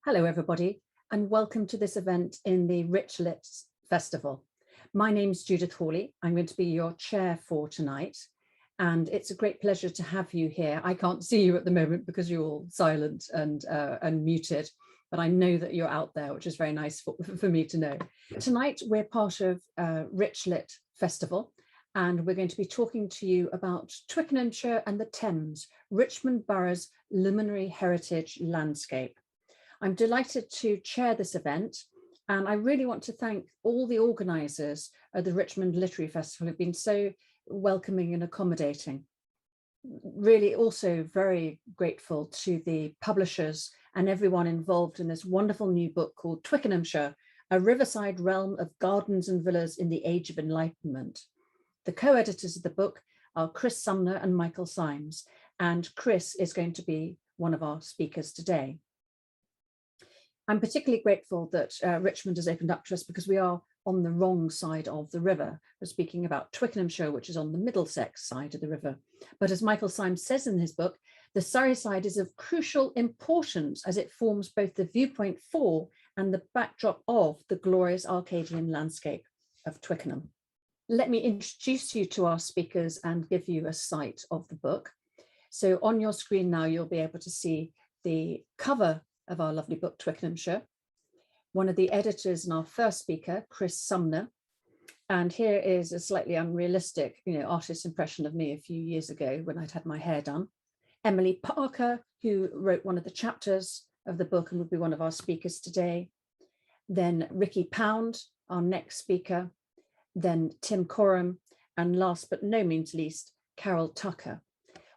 Hello everybody, and welcome to this event in the Richmond Literature Festival. My name's Judith Hawley. I'm going to be your chair for tonight, and it's a great pleasure to have you here. I can't see you at the moment because you're all silent and muted, but I know that you're out there, which is very nice for me to know. Tonight we're part of Richmond Literature Festival, and we're going to be talking to you about Twickenhamshire and the Thames, Richmond Borough's luminary heritage landscape. I'm delighted to chair this event, and I really want to thank all the organisers of the Richmond Literary Festival who've been so welcoming and accommodating. Really also very grateful to the publishers and everyone involved in this wonderful new book called Twickenhamshire, a riverside realm of gardens and villas in the Age of Enlightenment. The co-editors of the book are Chris Sumner and Michael Symes, and Chris is going to be one of our speakers today. I'm particularly grateful that Richmond has opened up to us because we are on the wrong side of the river. We're speaking about Twickenhamshire, which is on the Middlesex side of the river. But as Michael Symes says in his book, the Surrey side is of crucial importance as it forms both the viewpoint for and the backdrop of the glorious Arcadian landscape of Twickenham. Let me introduce you to our speakers and give you a sight of the book. So on your screen now, you'll be able to see the cover of our lovely book, Twickenhamshire. One of the editors and our first speaker, Chris Sumner. And here is a slightly unrealistic, artist's impression of me a few years ago when I'd had my hair done. Emily Parker, who wrote one of the chapters of the book and would be one of our speakers today. Then Ricky Pound, our next speaker. Then Tim Coram, and last but no means least, Carol Tucker.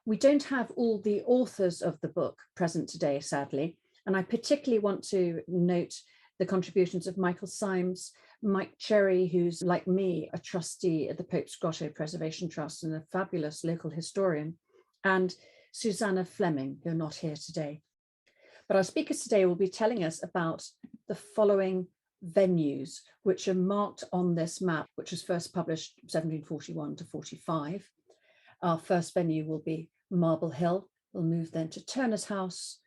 We don't have all the authors of the book present today, sadly, and I particularly want to note the contributions of Michael Symes, Mike Cherry, who's like me, a trustee at the Pope's Grotto Preservation Trust and a fabulous local historian, and Susanna Fleming, who are not here today. But our speakers today will be telling us about the following venues, which are marked on this map, which was first published 1741 to 45. Our first venue will be Marble Hill. We'll move then to Turner's House,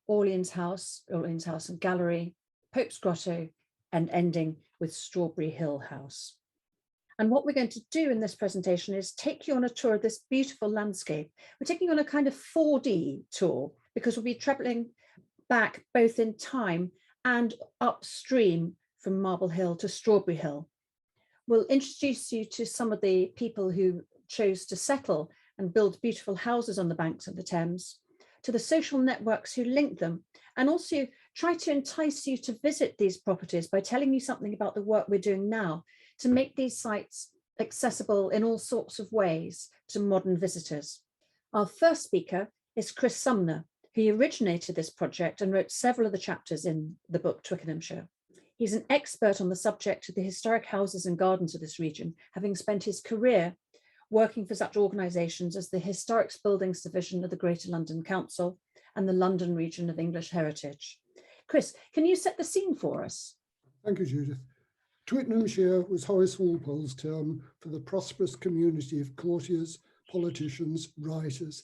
Orleans House and Gallery, Pope's Grotto, and ending with Strawberry Hill House. And what we're going to do in this presentation is take you on a tour of this beautiful landscape. We're taking you on a kind of 4D tour because we'll be traveling back both in time and upstream from Marble Hill to Strawberry Hill. We'll introduce you to some of the people who chose to settle and build beautiful houses on the banks of the Thames, to the social networks who link them, and also try to entice you to visit these properties by telling you something about the work we're doing now to make these sites accessible in all sorts of ways to modern visitors. Our first speaker is Chris Sumner, who originated this project and wrote several of the chapters in the book Twickenhamshire. He's an expert on the subject of the historic houses and gardens of this region, having spent his career working for such organisations as the Historics Buildings Division of the Greater London Council and the London Region of English Heritage. Chris, can you set the scene for us? Thank you, Judith. Twickenhamshire was Horace Walpole's term for the prosperous community of courtiers, politicians, writers,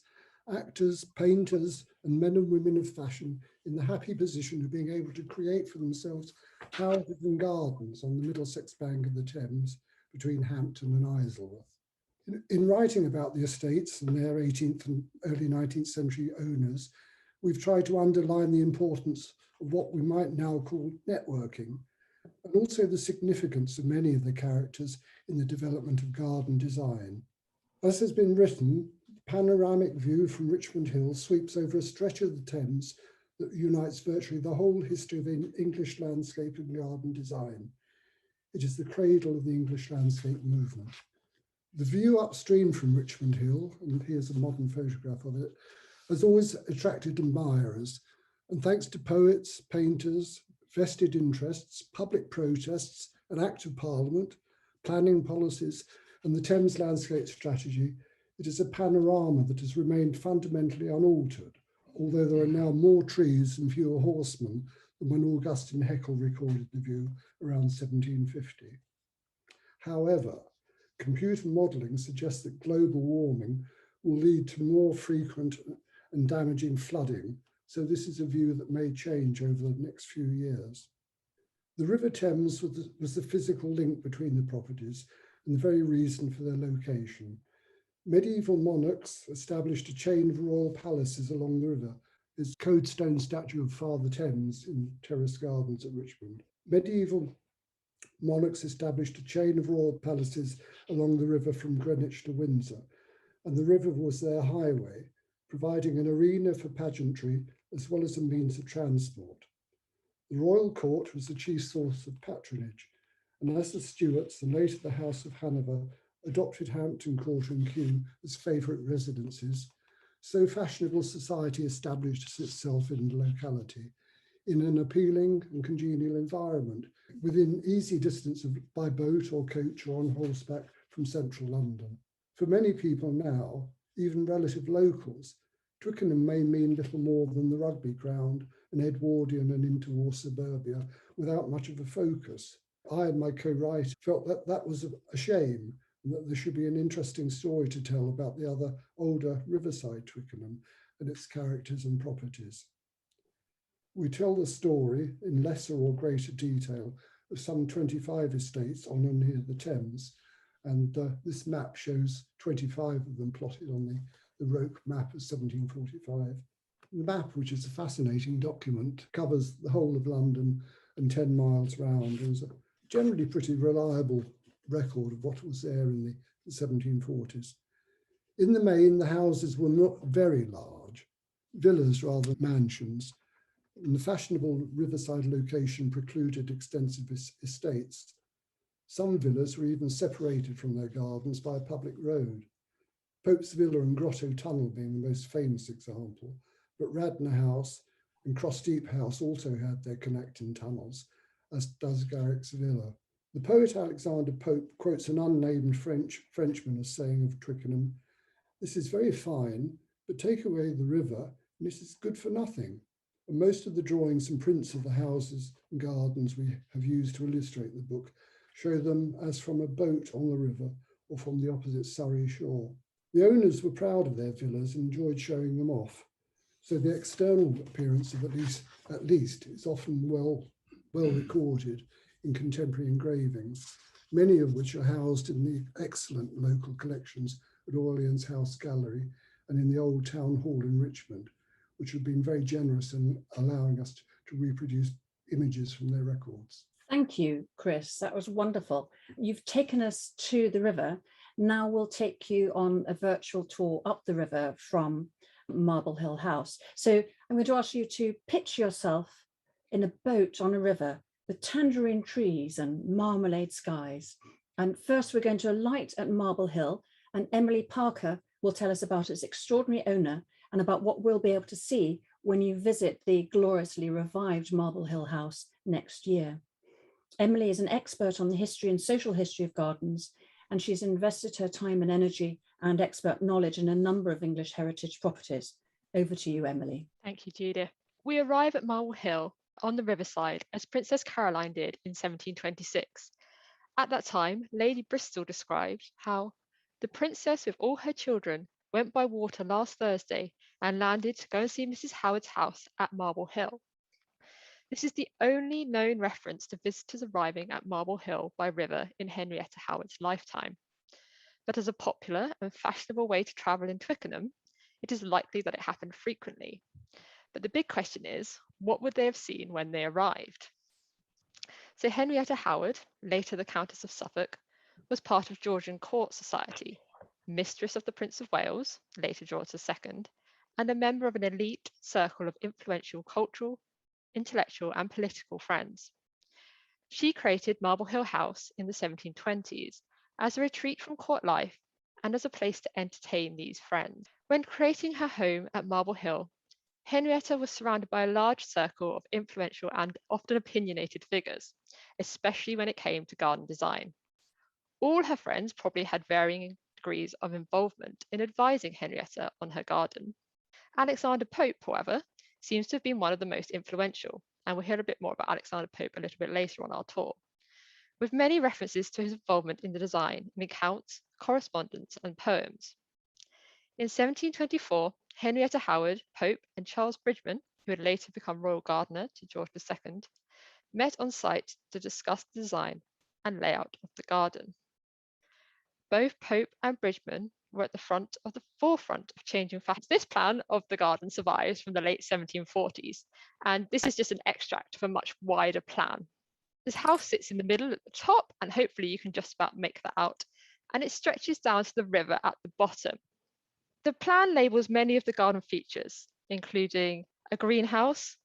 actors, painters, and men and women of fashion in the happy position of being able to create for themselves houses and gardens on the Middlesex bank of the Thames between Hampton and Isleworth. In writing about the estates and their 18th and early 19th century owners, we've tried to underline the importance of what we might now call networking, and also the significance of many of the characters in the development of garden design. As has been written, the panoramic view from Richmond Hill sweeps over a stretch of the Thames that unites virtually the whole history of English landscape and garden design. It is the cradle of the English landscape movement. The view upstream from Richmond Hill, and here's a modern photograph of it, has always attracted admirers, and thanks to poets, painters, vested interests, public protests, an Act of Parliament, planning policies, and the Thames landscape strategy, it is a panorama that has remained fundamentally unaltered, although there are now more trees and fewer horsemen than when Augustine Haeckel recorded the view around 1750. However, computer modelling suggests that global warming will lead to more frequent and damaging flooding, so this is a view that may change over the next few years. The River Thames was the physical link between the properties and the very reason for their location. Medieval monarchs established a chain of royal palaces along the river. There's a codestone statue of Father Thames in Terrace Gardens at Richmond. Medieval monarchs established a chain of royal palaces along the river from Greenwich to Windsor, and the river was their highway, providing an arena for pageantry as well as a means of transport. The royal court was the chief source of patronage, and as the Stuarts and later the House of Hanover adopted Hampton Court and Kew as favourite residences, so fashionable society established itself in the locality in an appealing and congenial environment within easy distance by boat or coach or on horseback from central London. For many people now, even relative locals, Twickenham may mean little more than the rugby ground, an Edwardian and interwar suburbia without much of a focus. I and my co-writer felt that that was a shame, and that there should be an interesting story to tell about the other older riverside Twickenham and its characters and properties. We tell the story in lesser or greater detail of some 25 estates on and near the Thames, and this map shows 25 of them plotted on the Roke map of 1745. The map, which is a fascinating document, covers the whole of London and 10 miles round, and is a generally pretty reliable record of what was there in the 1740s. In the main, the houses were not very large, villas rather than mansions, and the fashionable riverside location precluded extensive estates. Some villas were even separated from their gardens by a public road, Pope's Villa and Grotto Tunnel being the most famous example, but Radnor House and Crossdeep House also had their connecting tunnels, as does Garrick's Villa. The poet Alexander Pope quotes an unnamed Frenchman as saying of Twickenham, "This is very fine, but take away the river and it is good for nothing." And most of the drawings and prints of the houses and gardens we have used to illustrate the book show them as from a boat on the river or from the opposite Surrey shore. The owners were proud of their villas and enjoyed showing them off. So the external appearance of at least is often well recorded in contemporary engravings, many of which are housed in the excellent local collections at Orleans House Gallery and in the Old Town Hall in Richmond, which have been very generous in allowing us to reproduce images from their records. Thank you, Chris. That was wonderful. You've taken us to the river. Now we'll take you on a virtual tour up the river from Marble Hill House. So I'm going to ask you to picture yourself in a boat on a river with tangerine trees and marmalade skies. And first we're going to alight at Marble Hill, and Emily Parker will tell us about its extraordinary owner and about what we'll be able to see when you visit the gloriously revived Marble Hill House next year. Emily is an expert on the history and social history of gardens, and she's invested her time and energy and expert knowledge in a number of English heritage properties. Over to you, Emily. Thank you, Judith. We arrive at Marble Hill on the riverside as Princess Caroline did in 1726. At that time, Lady Bristol described how the princess with all her children went by water last Thursday and landed to go and see Mrs. Howard's house at Marble Hill. This is the only known reference to visitors arriving at Marble Hill by river in Henrietta Howard's lifetime. But as a popular and fashionable way to travel in Twickenham, it is likely that it happened frequently. But the big question is, what would they have seen when they arrived? So Henrietta Howard, later the Countess of Suffolk, was part of Georgian court society, mistress of the Prince of Wales, later George II, and a member of an elite circle of influential cultural, intellectual and political friends. She created Marble Hill House in the 1720s as a retreat from court life and as a place to entertain these friends. When creating her home at Marble Hill, Henrietta was surrounded by a large circle of influential and often opinionated figures, especially when it came to garden design. All her friends probably had varying degrees of involvement in advising Henrietta on her garden. Alexander Pope, however, seems to have been one of the most influential, and we'll hear a bit more about Alexander Pope a little bit later on our tour, with many references to his involvement in the design in accounts, correspondence, and poems. In 1724, Henrietta Howard, Pope, and Charles Bridgeman, who would later become royal gardener to George II, met on site to discuss the design and layout of the garden. Both Pope and Bridgman were at the forefront of changing fashion. This plan of the garden survives from the late 1740s, and this is just an extract of a much wider plan. This house sits in the middle at the top, and hopefully you can just about make that out, and it stretches down to the river at the bottom. The plan labels many of the garden features, including a greenhouse,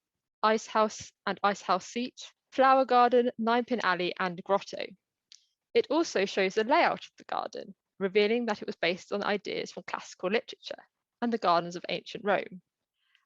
ice house and ice house seat, flower garden, 9-pin alley, and grotto. It also shows the layout of the garden, revealing that it was based on ideas from classical literature and the gardens of ancient Rome.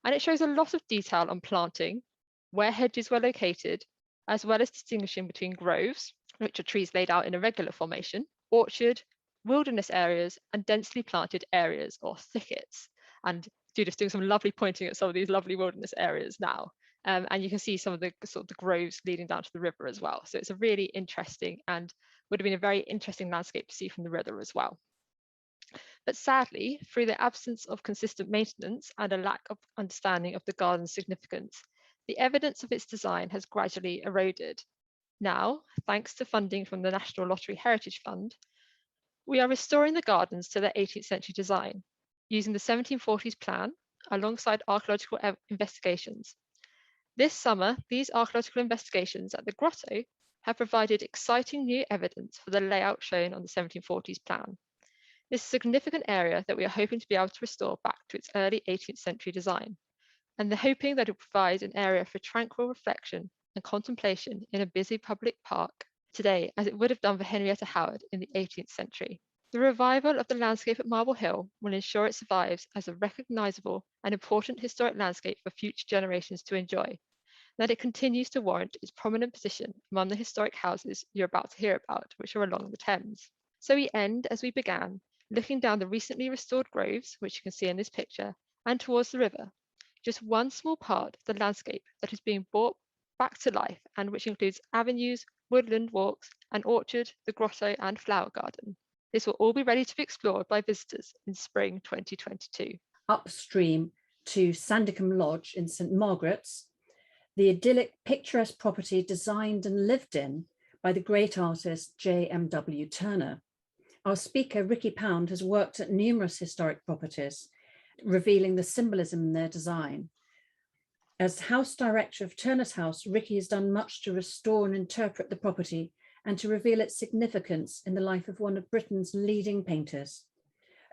And it shows a lot of detail on planting, where hedges were located, as well as distinguishing between groves, which are trees laid out in a regular formation, orchard, wilderness areas, and densely planted areas or thickets. And Judith's doing some lovely pointing at some of these lovely wilderness areas now. And you can see some of the groves leading down to the river as well. So it's a really interesting and would have been a very interesting landscape to see from the river as well. But sadly, through the absence of consistent maintenance and a lack of understanding of the garden's significance, the evidence of its design has gradually eroded. Now, thanks to funding from the National Lottery Heritage Fund, we are restoring the gardens to their 18th century design, using the 1740s plan alongside archaeological investigations. This summer, these archaeological investigations at the Grotto have provided exciting new evidence for the layout shown on the 1740s plan. This is a significant area that we are hoping to be able to restore back to its early 18th century design, and they're hoping that it will provide an area for tranquil reflection and contemplation in a busy public park today, as it would have done for Henrietta Howard in the 18th century. The revival of the landscape at Marble Hill will ensure it survives as a recognisable and important historic landscape for future generations to enjoy, that it continues to warrant its prominent position among the historic houses you're about to hear about, which are along the Thames. So we end as we began, looking down the recently restored groves, which you can see in this picture, and towards the river, just one small part of the landscape that is being brought back to life, and which includes avenues, woodland walks, an orchard, the grotto, and flower garden. This will all be ready to be explored by visitors in spring 2022. Upstream to Sandicombe Lodge in St Margaret's, the idyllic, picturesque property designed and lived in by the great artist J.M.W. Turner. Our speaker, Ricky Pound, has worked at numerous historic properties, revealing the symbolism in their design. As house director of Turner's House, Ricky has done much to restore and interpret the property and to reveal its significance in the life of one of Britain's leading painters.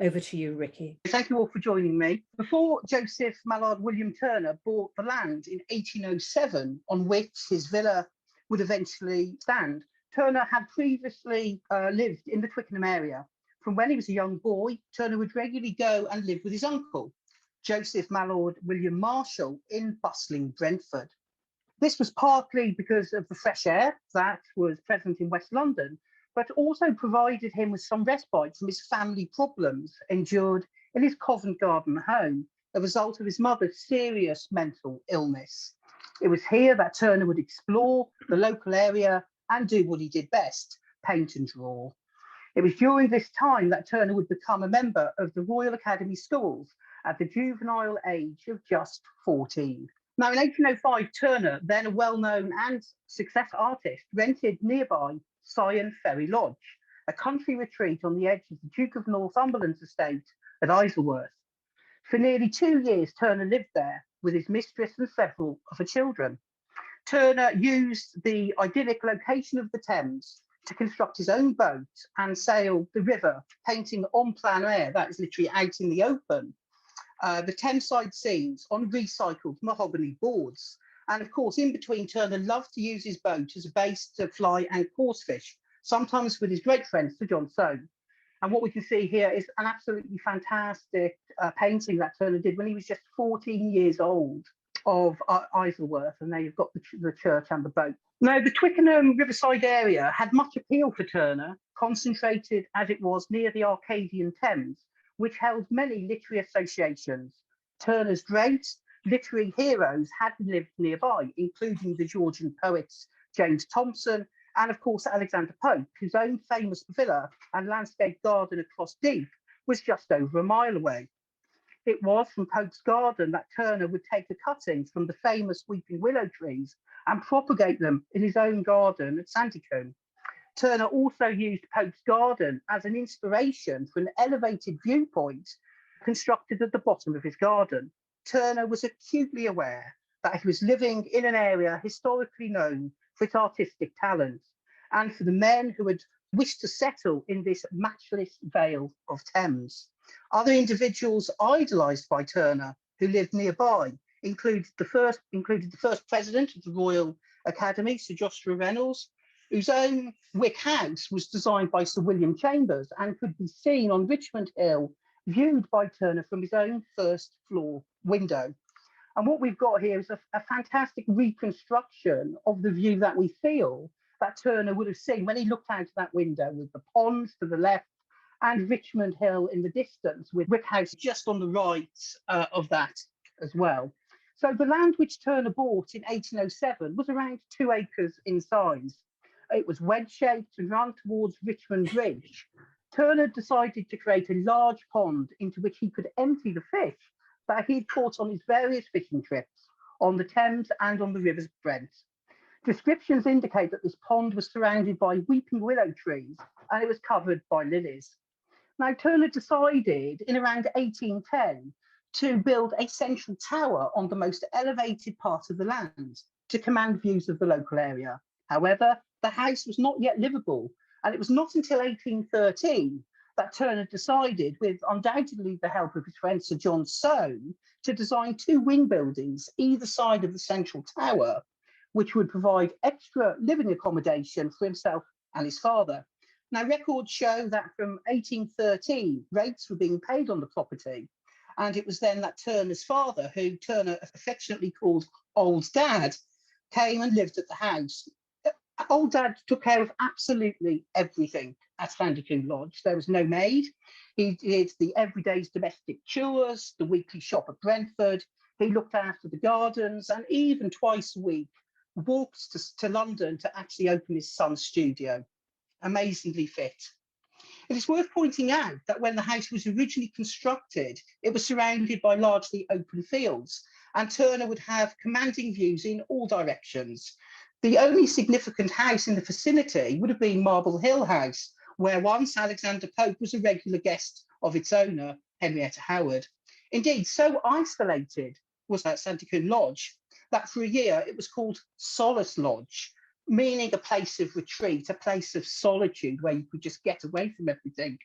Over to you, Ricky. Thank you all for joining me. Before Joseph Mallard William Turner bought the land in 1807 on which his villa would eventually stand, Turner had previously lived in the Twickenham area. From when he was a young boy, Turner would regularly go and live with his uncle, Joseph Mallard William Marshall, in bustling Brentford. This was partly because of the fresh air that was present in West London, but also provided him with some respite from his family problems endured in his Covent Garden home, a result of his mother's serious mental illness. It was here that Turner would explore the local area and do what he did best, paint and draw. It was during this time that Turner would become a member of the Royal Academy Schools at the juvenile age of just 14. Now, in 1805, Turner, then a well-known and successful artist, rented nearby Sion Ferry Lodge, a country retreat on the edge of the Duke of Northumberland's estate at Isleworth. For nearly 2 years, Turner lived there with his mistress and several of her children. Turner used the idyllic location of the Thames to construct his own boat and sail the river, painting en plein air, that is literally out in the open, the Thameside scenes on recycled mahogany boards. And of course, in between, Turner loved to use his boat as a base to fly and course fish, sometimes with his great friend Sir John Soane. And what we can see here is an absolutely fantastic painting that Turner did when he was just 14 years old of Isleworth, and there you've got the church and the boat. Now, the Twickenham Riverside area had much appeal for Turner, concentrated as it was near the Arcadian Thames, which held many literary associations. Turner's great literary heroes had lived nearby, including the Georgian poets James Thomson and, of course, Alexander Pope, whose own famous villa and landscape garden across Deep was just over a mile away. It was from Pope's Garden that Turner would take the cuttings from the famous weeping willow trees and propagate them in his own garden at Sandycombe. Turner also used Pope's Garden as an inspiration for an elevated viewpoint constructed at the bottom of his garden. Turner was acutely aware that he was living in an area historically known for its artistic talent and for the men who had wished to settle in this matchless vale of Thames. Other individuals idolised by Turner who lived nearby included the first president of the Royal Academy, Sir Joshua Reynolds, whose own Wick House was designed by Sir William Chambers and could be seen on Richmond Hill, viewed by Turner from his own first floor window. And what we've got here is a fantastic reconstruction of the view that we feel that Turner would have seen when he looked out of that window, with the ponds to the left and Richmond Hill in the distance, with Wick House just on the right of that as well. So the land which Turner bought in 1807 was around 2 acres in size. It was wedge-shaped and ran towards Richmond Bridge. Turner decided to create a large pond into which he could empty the fish that he'd caught on his various fishing trips on the Thames and on the River Brent. Descriptions indicate that this pond was surrounded by weeping willow trees and it was covered by lilies. Now, Turner decided in around 1810 to build a central tower on the most elevated part of the land to command views of the local area. However, the house was not yet livable, and it was not until 1813 that Turner decided, with undoubtedly the help of his friend Sir John Soane, to design 2 wing buildings either side of the central tower, which would provide extra living accommodation for himself and his father. Now, records show that from 1813, rates were being paid on the property, and it was then that Turner's father, who Turner affectionately called Old Dad, came and lived at the house. Old Dad took care of absolutely everything at Sandycombe Lodge. There was no maid. He did the everyday domestic chores, the weekly shop at Brentford. He looked after the gardens, and even twice a week walked to London to actually open his son's studio. Amazingly fit. It is worth pointing out that when the house was originally constructed, it was surrounded by largely open fields, and Turner would have commanding views in all directions. The only significant house in the vicinity would have been Marble Hill House, where once Alexander Pope was a regular guest of its owner, Henrietta Howard. Indeed, so isolated was Sandycombe Lodge that for a year it was called Solace Lodge, meaning a place of retreat, a place of solitude where you could just get away from everything.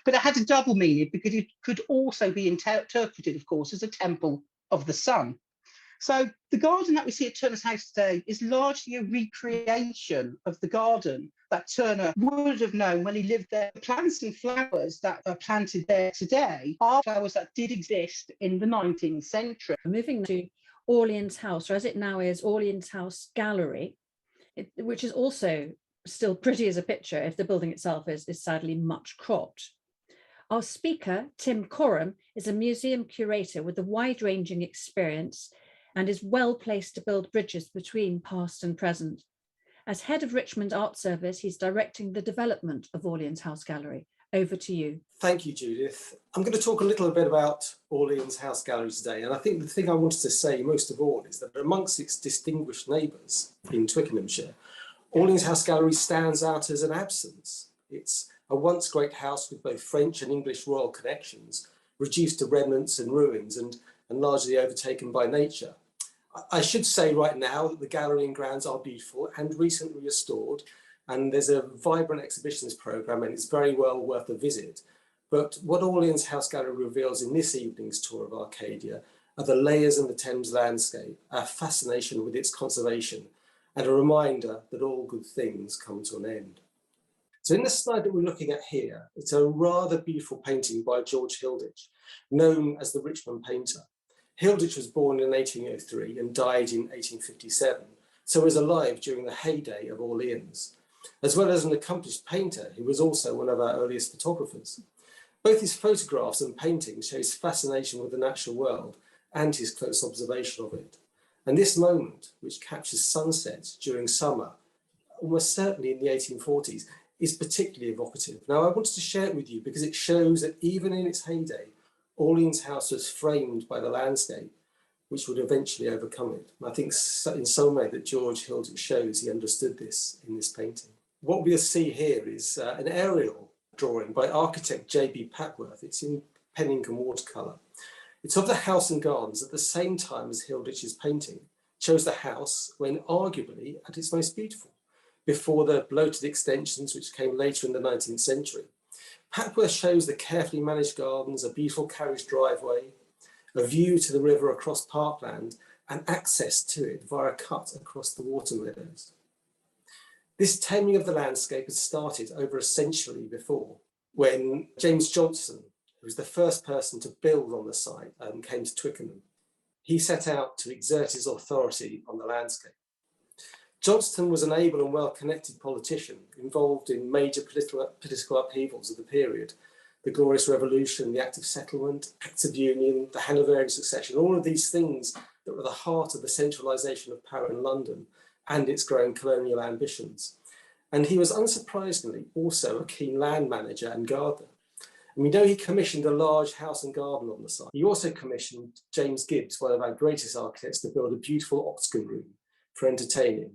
But it had a double meaning because it could also be interpreted, of course, as a temple of the sun. So the garden that we see at Turner's house today is largely a recreation of the garden that Turner would have known when he lived there. The plants and flowers that are planted there today are flowers that did exist in the 19th century. Moving to Orleans House, or as it now is, Orleans House Gallery, which is also still pretty as a picture if the building itself is sadly much cropped. Our speaker, Tim Coram, is a museum curator with a wide-ranging experience and is well placed to build bridges between past and present. As head of Richmond Art Service, he's directing the development of Orleans House Gallery. Over to you. Thank you, Judith. I'm going to talk a little bit about Orleans House Gallery today, and I think the thing I wanted to say most of all is that amongst its distinguished neighbours in Twickenhamshire, Orleans House Gallery stands out as an absence. It's a once great house with both French and English royal connections, reduced to remnants and ruins and largely overtaken by nature. I should say right now that the gallery and grounds are beautiful and recently restored, and there's a vibrant exhibitions programme and it's very well worth a visit. But what Orleans House Gallery reveals in this evening's tour of Arcadia are the layers in the Thames landscape, our fascination with its conservation, and a reminder that all good things come to an end. So in the slide that we're looking at here, it's a rather beautiful painting by George Hilditch, known as the Richmond painter. Hilditch was born in 1803 and died in 1857, so was alive during the heyday of Orleans. As well as an accomplished painter, he was also one of our earliest photographers. Both his photographs and paintings show his fascination with the natural world and his close observation of it. And this moment, which captures sunsets during summer, almost certainly in the 1840s, is particularly evocative. Now, I wanted to share it with you because it shows that even in its heyday, Orleans House was framed by the landscape, which would eventually overcome it. And I think in some way that George Hilditch shows he understood this in this painting. What we'll see here is an aerial drawing by architect J.B. Papworth. It's in pen, ink and watercolour. It's of the house and gardens at the same time as Hilditch's painting. It shows the house when arguably at its most beautiful, before the bloated extensions which came later in the 19th century. Papworth shows the carefully managed gardens, a beautiful carriage driveway, a view to the river across parkland, and access to it via a cut across the water meadows. This taming of the landscape had started over a century before, when James Johnson, who was the first person to build on the site, came to Twickenham. He set out to exert his authority on the landscape. Johnston was an able and well-connected politician involved in major political upheavals of the period: the Glorious Revolution, the Act of Settlement, Acts of Union, the Hanoverian succession, all of these things that were the heart of the centralisation of power in London and its growing colonial ambitions. And he was unsurprisingly also a keen land manager and gardener. And we know he commissioned a large house and garden on the site. He also commissioned James Gibbs, one of our greatest architects, to build a beautiful octagon room for entertaining.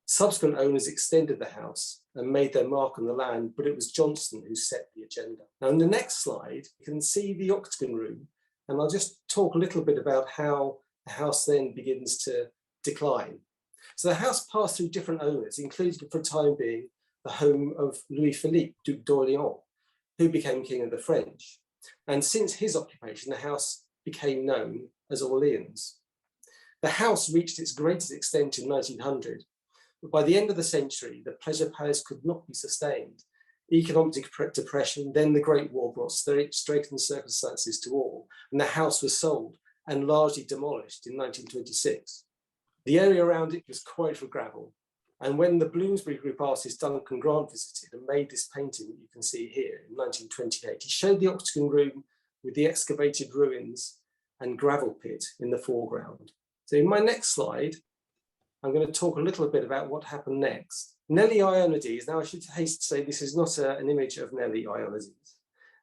Subsequent owners extended the house and made their mark on the land, but it was Johnston who set the agenda. Now, in the next slide, you can see the octagon room, and I'll just talk a little bit about how the house then begins to decline. So the house passed through different owners, including for the time being the home of Louis Philippe, Duc d'Orléans, who became King of the French. And since his occupation, the house became known as Orleans. The house reached its greatest extent in 1900, but by the end of the century, the pleasure palace could not be sustained. Economic depression, then the Great War brought straitened circumstances to all, and the house was sold and largely demolished in 1926. The area around it was quarried for gravel, and when the Bloomsbury Group artist Duncan Grant visited and made this painting that you can see here in 1928, he showed the octagon room with the excavated ruins and gravel pit in the foreground. So in my next slide, I'm going to talk a little bit about what happened next. Nellie Ionides, now I should haste to say this is not an image of Nellie Ionides,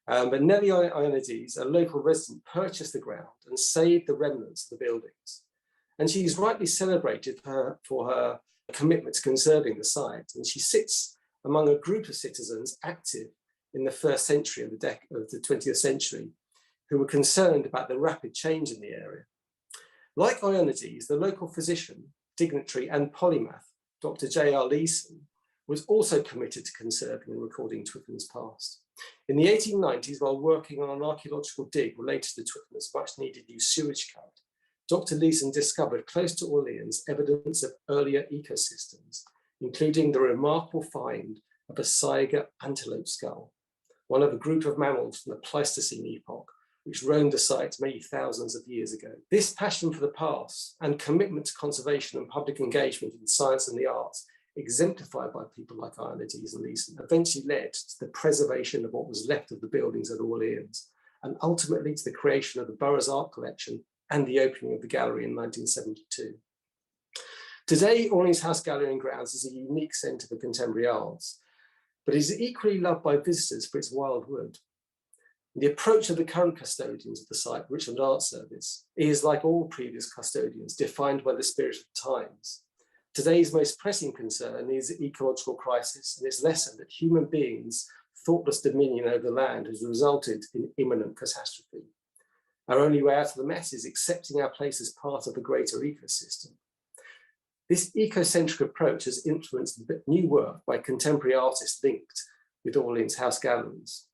but Nellie Ionides, a local resident, purchased the ground and saved the remnants of the buildings. And she's rightly celebrated for her commitment to conserving the site. And she sits among a group of citizens active in the first century of the 20th century, who were concerned about the rapid change in the area. Like Ionides, the local physician, dignitary and polymath, Dr. J.R. Leeson, was also committed to conserving and recording Twickenham's past. In the 1890s, while working on an archaeological dig related to Twickenham's much needed new sewage cut, Dr. Leeson discovered close to Orleans evidence of earlier ecosystems, including the remarkable find of a Saiga antelope skull, one of a group of mammals from the Pleistocene epoch, which roamed the site many thousands of years ago. This passion for the past and commitment to conservation and public engagement in science and the arts, exemplified by people like Ionides and Leeson, eventually led to the preservation of what was left of the buildings at Orleans, and ultimately to the creation of the Borough's art collection and the opening of the gallery in 1972. Today, Orleans House Gallery and Grounds is a unique centre for contemporary arts, but is equally loved by visitors for its wild wood. The approach of the current custodians of the site, Richmond Art Service, is, like all previous custodians, defined by the spirit of the times. Today's most pressing concern is the ecological crisis and its lesson that human beings' thoughtless dominion over the land has resulted in imminent catastrophe. Our only way out of the mess is accepting our place as part of a greater ecosystem. This ecocentric approach has influenced new work by contemporary artists linked with Orleans House Galleries.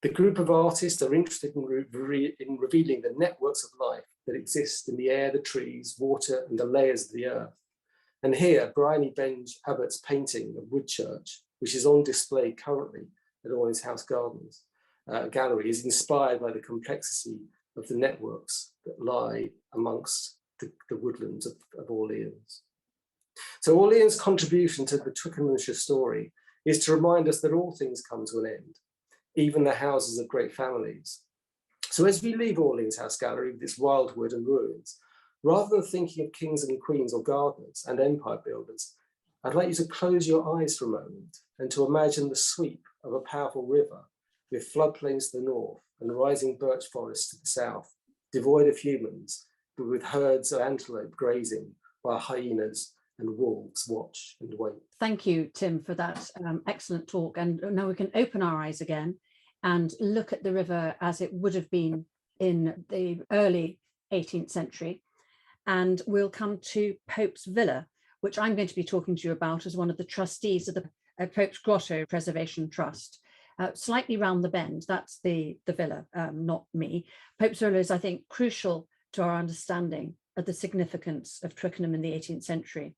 The group of artists are interested in revealing the networks of life that exist in the air, the trees, water, and the layers of the earth. And here, Bryony Benj Abbott's painting of Woodchurch, which is on display currently at Orleans House Gardens Gallery, is inspired by the complexity of the networks that lie amongst the woodlands of Orleans. So Orleans' contribution to the Twickenhamshire story is to remind us that all things come to an end, even the houses of great families. So as we leave Orleans House Gallery with its wildwood and ruins, rather than thinking of kings and queens or gardeners and empire builders, I'd like you to close your eyes for a moment and to imagine the sweep of a powerful river with floodplains to the north and rising birch forests to the south, devoid of humans, but with herds of antelope grazing while hyenas and wolves watch and wait. Thank you, Tim, for that excellent talk. And now we can open our eyes again and look at the river as it would have been in the early 18th century. And we'll come to Pope's Villa, which I'm going to be talking to you about as one of the trustees of the Pope's Grotto Preservation Trust. Slightly round the bend, that's the villa, not me. Pope's Villa is, I think, crucial to our understanding of the significance of Twickenham in the 18th century.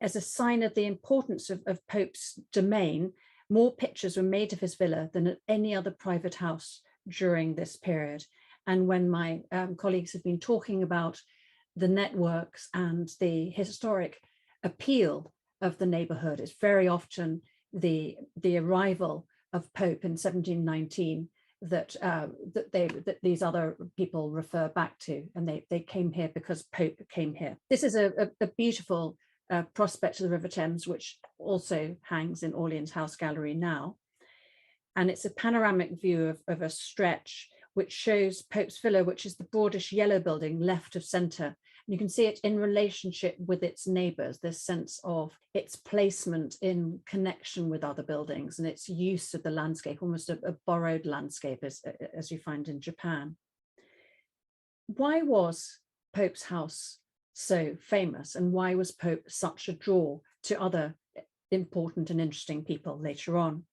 As a sign of the importance of Pope's domain, more pictures were made of his villa than at any other private house during this period. And when my colleagues have been talking about the networks and the historic appeal of the neighbourhood, it's very often the arrival of Pope in 1719 that these other people refer back to, and they came here because Pope came here. This is a beautiful prospect of the River Thames, which also hangs in Orleans House Gallery now. And it's a panoramic view of a stretch which shows Pope's Villa, which is the broadish yellow building left of centre. And you can see it in relationship with its neighbours, this sense of its placement in connection with other buildings and its use of the landscape, almost a borrowed landscape as you find in Japan. Why was Pope's house so famous, and why was Pope such a draw to other important and interesting people later on?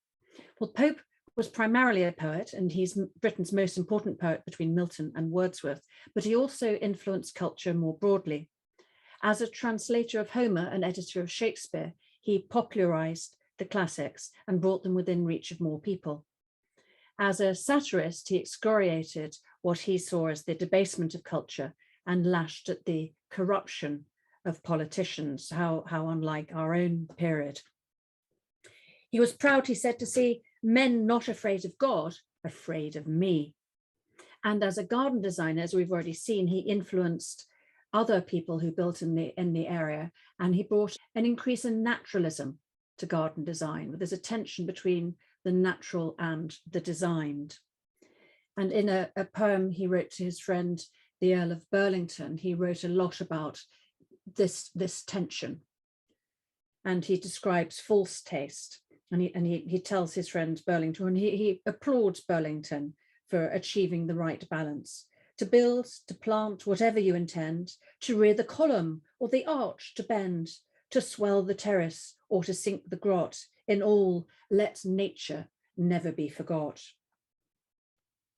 Well, Pope was primarily a poet, and he's Britain's most important poet between Milton and Wordsworth, but he also influenced culture more broadly. As a translator of Homer and editor of Shakespeare, he popularized the classics and brought them within reach of more people. As a satirist, he excoriated what he saw as the debasement of culture and lashed at the corruption of politicians, how unlike our own period. He was proud, he said, to see men not afraid of God, afraid of me. And as a garden designer, as we've already seen, he influenced other people who built in the area, and he brought an increase in naturalism to garden design, where there's a tension between the natural and the designed. And in a poem he wrote to his friend, the Earl of Burlington, he wrote a lot about this tension. And he describes false taste. And he tells his friend Burlington, and he applauds Burlington for achieving the right balance. To build, to plant, whatever you intend, to rear the column or the arch to bend, to swell the terrace or to sink the grot, in all, let nature never be forgot.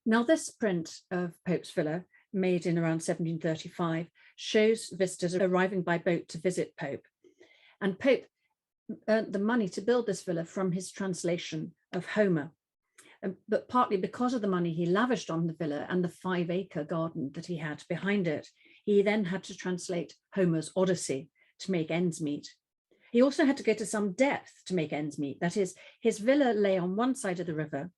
Now, this print of Pope's Villa, made in around 1735, shows visitors arriving by boat to visit Pope. And Pope earned the money to build this villa from his translation of Homer, but partly because of the money he lavished on the villa and the 5-acre garden that he had behind it, he then had to translate Homer's Odyssey to make ends meet. He also had to go to some depth to make ends meet. That is, his villa lay on one side of the river,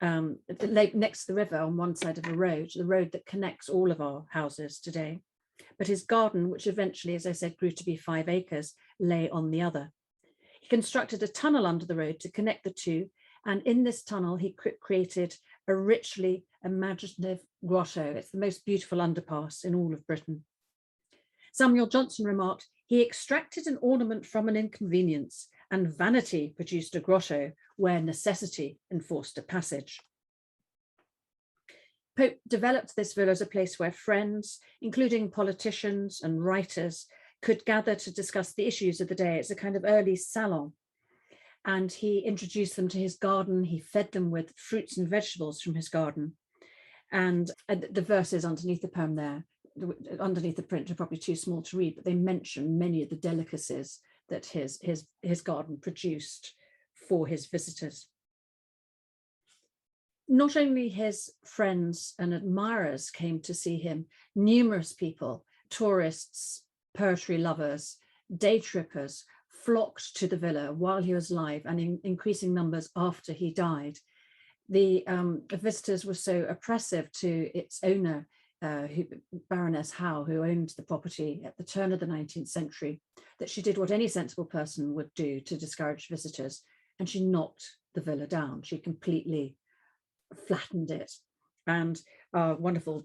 lay next to the river on one side of the road that connects all of our houses today. But his garden, which eventually, as I said, grew to be 5 acres, lay on the other. He constructed a tunnel under the road to connect the two, and in this tunnel he created a richly imaginative grotto. It's the most beautiful underpass in all of Britain. Samuel Johnson remarked, he extracted an ornament from an inconvenience, and vanity produced a grotto where necessity enforced a passage. Pope developed this villa as a place where friends, including politicians and writers, could gather to discuss the issues of the day. It's a kind of early salon. And he introduced them to his garden. He fed them with fruits and vegetables from his garden. And the verses underneath the poem there, underneath the print, are probably too small to read, but they mention many of the delicacies that his garden produced for his visitors. Not only his friends and admirers came to see him, numerous people, tourists, poetry lovers, day trippers, flocked to the villa while he was alive, and in increasing numbers after he died. The visitors were so oppressive to its owner, Baroness Howe, who owned the property at the turn of the 19th century, that she did what any sensible person would do to discourage visitors, and she knocked the villa down. She completely flattened it. And our wonderful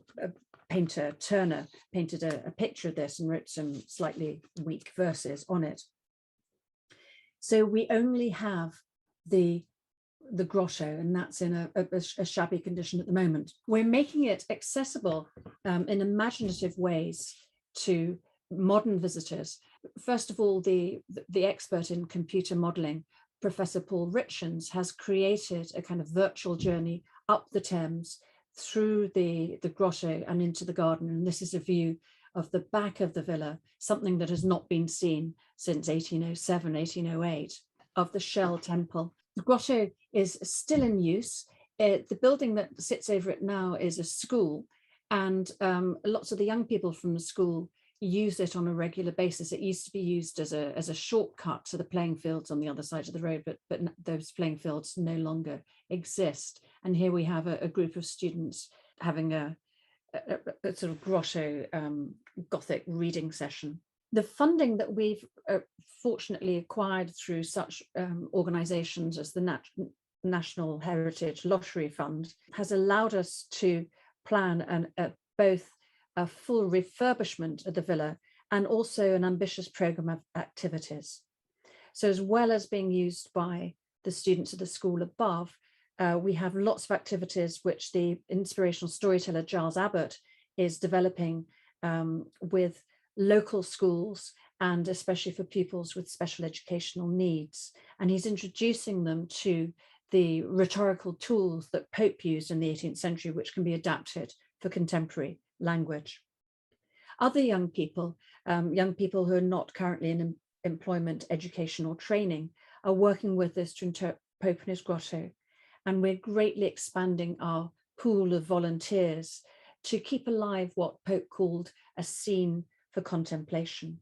painter Turner painted a picture of this and wrote some slightly weak verses on it. So we only have the grotto, and that's in a shabby condition at the moment. We're making it accessible in imaginative ways to modern visitors. First of all, the expert in computer modelling, Professor Paul Richards, has created a kind of virtual journey up the Thames through the grotto and into the garden. And this is a view of the back of the villa, something that has not been seen since 1807, 1808, of the Shell Temple. The grotto is still in use. The building that sits over it now is a school, and lots of the young people from the school use it on a regular basis. It used to be used as a shortcut to the playing fields on the other side of the road, but those playing fields no longer exist. And here we have a group of students having a sort of grotto Gothic reading session. The funding that we've fortunately acquired through such organisations as the National Heritage Lottery Fund has allowed us to plan both a full refurbishment of the villa and also an ambitious programme of activities. So as well as being used by the students of the school above, we have lots of activities which the inspirational storyteller Giles Abbott is developing with local schools, and especially for pupils with special educational needs. And he's introducing them to the rhetorical tools that Pope used in the 18th century, which can be adapted for contemporary language. Other young people who are not currently in employment, education or training, are working with us to interpret Pope and his grotto. And we're greatly expanding our pool of volunteers to keep alive what Pope called a scene for contemplation.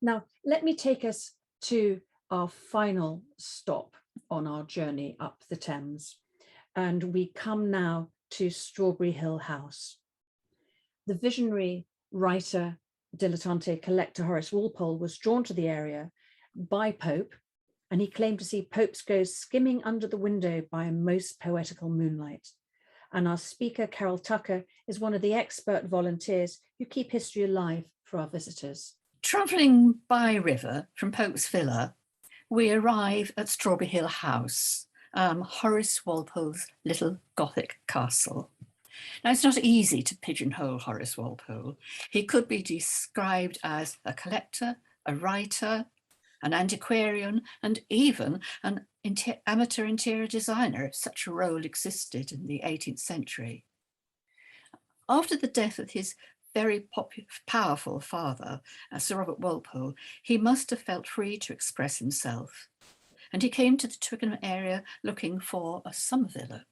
Now, let me take us to our final stop on our journey up the Thames. And we come now to Strawberry Hill House. The visionary writer, dilettante collector Horace Walpole was drawn to the area by Pope, and he claimed to see Pope's ghost skimming under the window by a most poetical moonlight. And our speaker, Carol Tucker, is one of the expert volunteers who keep history alive for our visitors. Travelling by river from Pope's Villa, we arrive at Strawberry Hill House, Horace Walpole's little Gothic castle. Now, it's not easy to pigeonhole Horace Walpole. He could be described as a collector, a writer, an antiquarian, and even an amateur interior designer, if such a role existed in the 18th century. After the death of his very powerful father, Sir Robert Walpole, he must have felt free to express himself. And he came to the Twickenham area looking for a summer villa.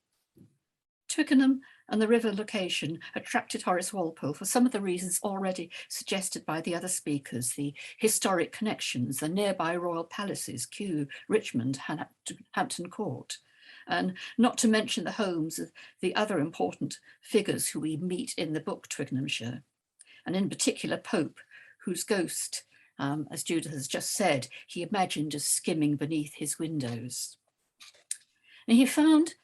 Twickenham and the river location attracted Horace Walpole for some of the reasons already suggested by the other speakers: the historic connections, the nearby royal palaces, Kew, Richmond, Hampton Court, and not to mention the homes of the other important figures who we meet in the book Twickenhamshire, and in particular Pope, whose ghost, as Judith has just said, he imagined as skimming beneath his windows. And he found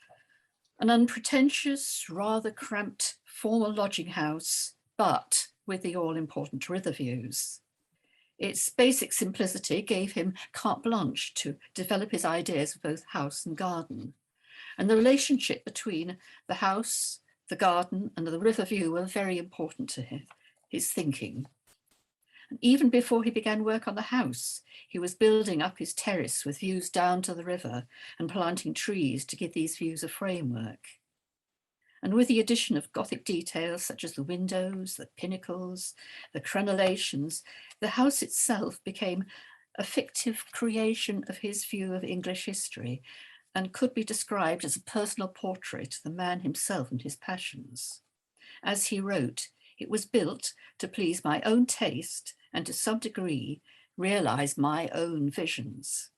an unpretentious, rather cramped formal lodging house, but with the all-important river views. Its basic simplicity gave him carte blanche to develop his ideas of both house and garden. And the relationship between the house, the garden, and the river view were very important to him, his thinking. And even before he began work on the house, he was building up his terrace with views down to the river and planting trees to give these views a framework. And with the addition of Gothic details such as the windows, the pinnacles, the crenellations, the house itself became a fictive creation of his view of English history and could be described as a personal portrait of the man himself and his passions. As he wrote, "It was built to please my own taste and to some degree realise my own visions."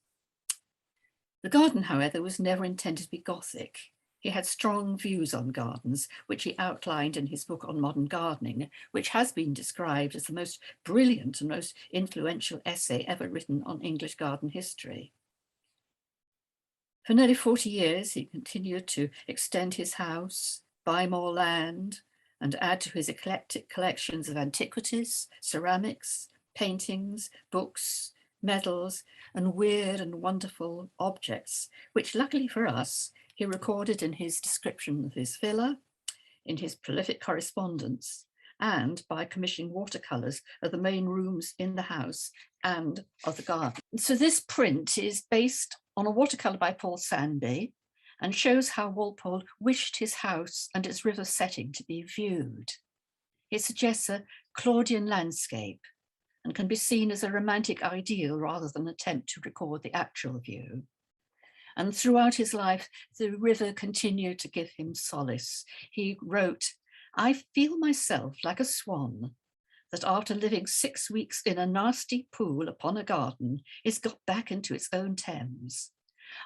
The garden, however, was never intended to be Gothic. He had strong views on gardens, which he outlined in his book on modern gardening, which has been described as the most brilliant and most influential essay ever written on English garden history. For nearly 40 years, he continued to extend his house, buy more land, and add to his eclectic collections of antiquities, ceramics, paintings, books, medals, and weird and wonderful objects, which luckily for us, he recorded in his description of his villa, in his prolific correspondence, and by commissioning watercolours of the main rooms in the house and of the garden. So this print is based on a watercolour by Paul Sandby and shows how Walpole wished his house and its river setting to be viewed. It suggests a Claudian landscape and can be seen as a romantic ideal rather than an attempt to record the actual view. And throughout his life, the river continued to give him solace. He wrote, "I feel myself like a swan that after living 6 weeks in a nasty pool upon a garden is got back into its own Thames.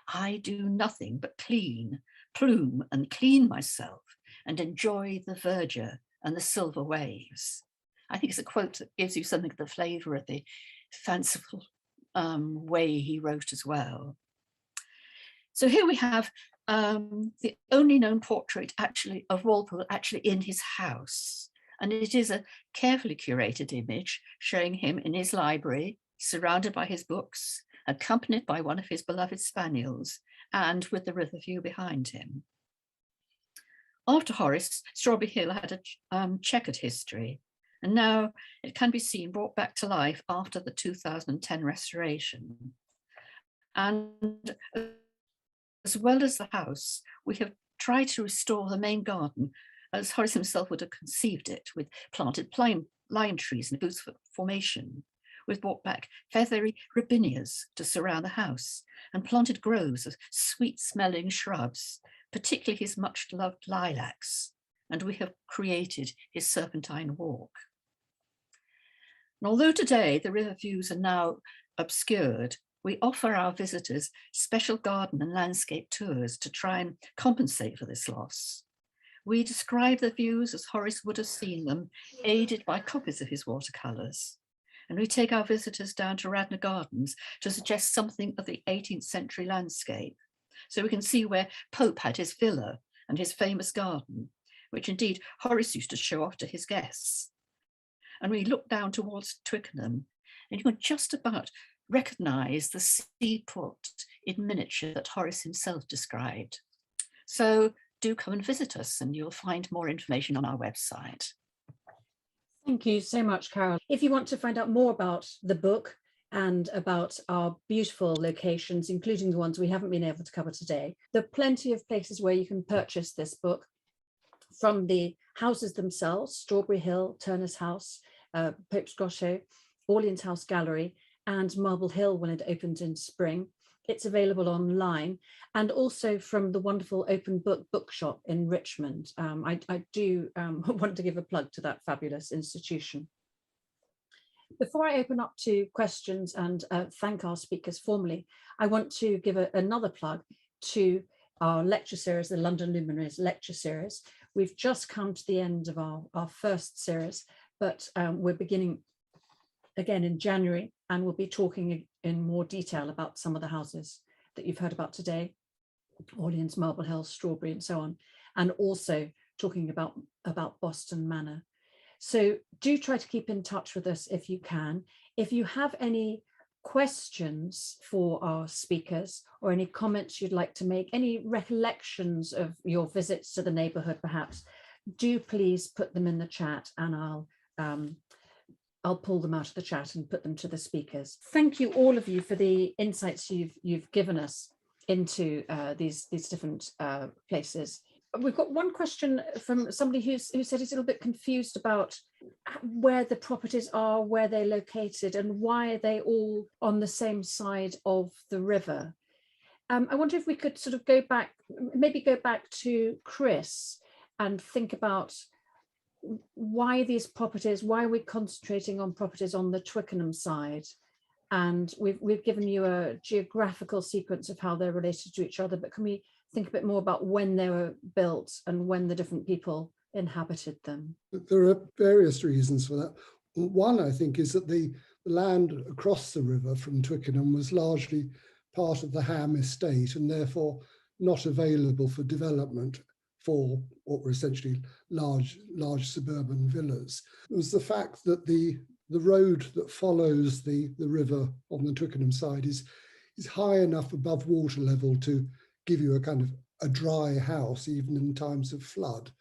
I do nothing but clean, plume and clean myself and enjoy the verdure and the silver waves." I think it's a quote that gives you something of the flavour of the fanciful way he wrote as well. So here we have the only known portrait actually of Walpole actually in his house. And it is a carefully curated image showing him in his library, surrounded by his books, accompanied by one of his beloved spaniels, and with the river view behind him. After Horace, Strawberry Hill had a checkered history, and now it can be seen brought back to life after the 2010 restoration. And as well as the house, we have tried to restore the main garden as Horace himself would have conceived it, with planted lime trees in a booth formation. We've brought back feathery robinias to surround the house and planted groves of sweet-smelling shrubs, particularly his much-loved lilacs, and we have created his serpentine walk. And although today the river views are now obscured, we offer our visitors special garden and landscape tours to try and compensate for this loss. We describe the views as Horace would have seen them, aided by copies of his watercolours. And we take our visitors down to Radnor Gardens to suggest something of the 18th century landscape. So we can see where Pope had his villa and his famous garden, which indeed Horace used to show off to his guests. And we look down towards Twickenham, and you can just about recognise the seaport in miniature that Horace himself described. So do come and visit us, and you'll find more information on our website. Thank you so much, Carol. If you want to find out more about the book and about our beautiful locations, including the ones we haven't been able to cover today, there are plenty of places where you can purchase this book, from the houses themselves, Strawberry Hill, Turner's House, Pope's Grotto, Orleans House Gallery, and Marble Hill when it opens in spring. It's available online, and also from the wonderful Open Book bookshop in Richmond. I do want to give a plug to that fabulous institution. Before I open up to questions and thank our speakers formally, I want to give another plug to our lecture series, the London Luminaries lecture series. We've just come to the end of our first series, but we're beginning again in January, and we'll be talking in more detail about some of the houses that you've heard about today, Orleans, Marble Hill, Strawberry, and so on, and also talking about Boston Manor. So do try to keep in touch with us if you can. If you have any questions for our speakers or any comments you'd like to make, any recollections of your visits to the neighbourhood perhaps, do please put them in the chat, and I'll pull them out of the chat and put them to the speakers. Thank you, all of you, for the insights you've given us into these different places. We've got one question from somebody who said he's a little bit confused about where the properties are, where they're located, and why are they all on the same side of the river. I wonder if we could sort of go back to Chris and think about why these properties, why are we concentrating on properties on the Twickenham side? And we've given you a geographical sequence of how they're related to each other, but can we think a bit more about when they were built and when the different people inhabited them? There are various reasons for that. One, I think, is that the land across the river from Twickenham was largely part of the Ham estate and therefore not available for development for what were essentially large suburban villas. It was the fact that the road that follows the river on the Twickenham side is high enough above water level to give you a kind of a dry house even in times of flood.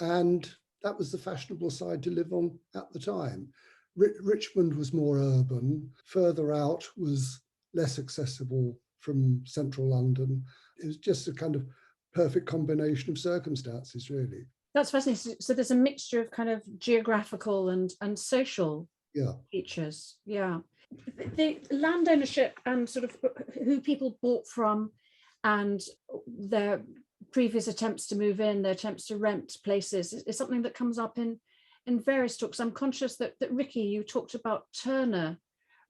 And that was the fashionable side to live on at the time. Richmond was more urban. Further out was less accessible from central London. It was just a kind of perfect combination of circumstances, really. That's fascinating. So there's a mixture of kind of geographical and social features. Yeah. The land ownership and sort of who people bought from and their previous attempts to move in, their attempts to rent places is something that comes up in various talks. I'm conscious that Ricky, you talked about Turner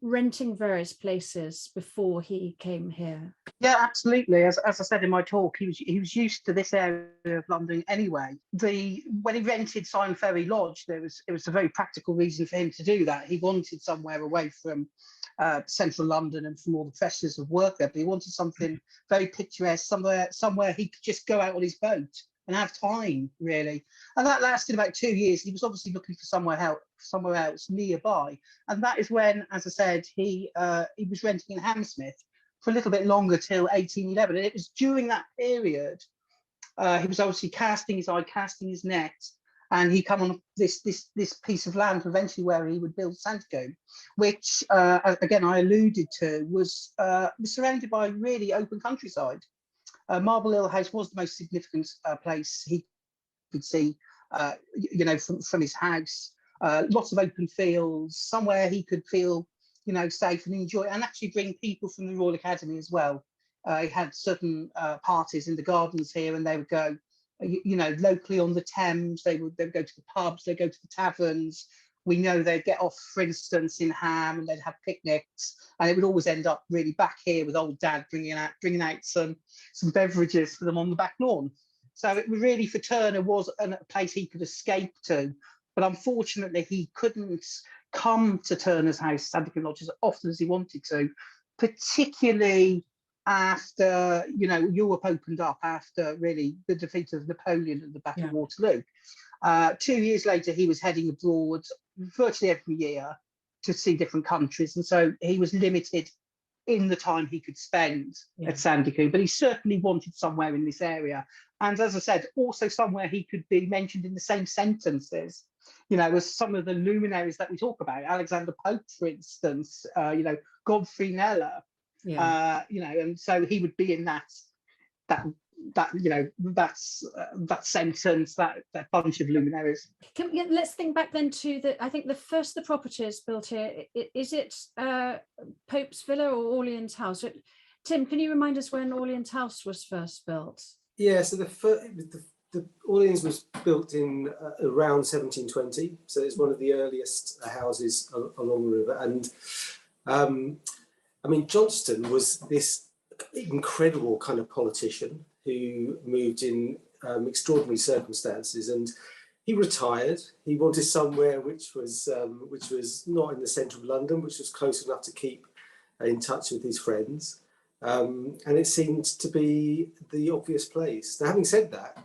renting various places before he came here. Yeah, absolutely. As I said in my talk, he was used to this area of London anyway. When he rented Sime Ferry Lodge, it was a very practical reason for him to do that. He wanted somewhere away from central London and from all the pressures of work there, but he wanted something very picturesque, somewhere he could just go out on his boat and have time, really. And that lasted about 2 years. He was obviously looking for somewhere else nearby. And that is when, as I said, he was renting in Hammersmith for a little bit longer till 1811. And it was during that period, he was obviously casting his eye, casting his net, and he come on this piece of land eventually where he would build Sandycombe, which, again, I alluded to, was surrounded by really open countryside. Marble Hill House was the most significant place he could see, from his house. Lots of open fields, somewhere he could feel, safe and enjoy, and actually bring people from the Royal Academy as well. He had certain parties in the gardens here, and they would go, locally on the Thames. They would go to the pubs, they'd go to the taverns. We know they'd get off, for instance, in Ham, and they'd have picnics, and it would always end up really back here with old Dad bringing out some beverages for them on the back lawn. So it really, for Turner, was a place he could escape to. But unfortunately, he couldn't come to Turner's house, Sandycombe Lodge, as often as he wanted to, particularly after Europe opened up, after really the defeat of Napoleon at the Battle of Waterloo. 2 years later, he was heading abroad virtually every year to see different countries, and so he was limited in the time he could spend at Sandycombe, but he certainly wanted somewhere in this area. And as I said, also somewhere he could be mentioned in the same sentences, as some of the luminaries that we talk about, Alexander Pope, for instance, Godfrey Kneller, and so he would be in that sentence, that bunch of luminaries. Let's think back then to the properties built here. Is it Pope's Villa or Orleans House? Tim, can you remind us when Orleans House was first built? Yeah, so the Orleans was built in around 1720, so it's one of the earliest houses along the river. And Johnston was this incredible kind of politician who moved in extraordinary circumstances, and he retired. He wanted somewhere which was not in the centre of London, which was close enough to keep in touch with his friends, and it seemed to be the obvious place. Now, having said that,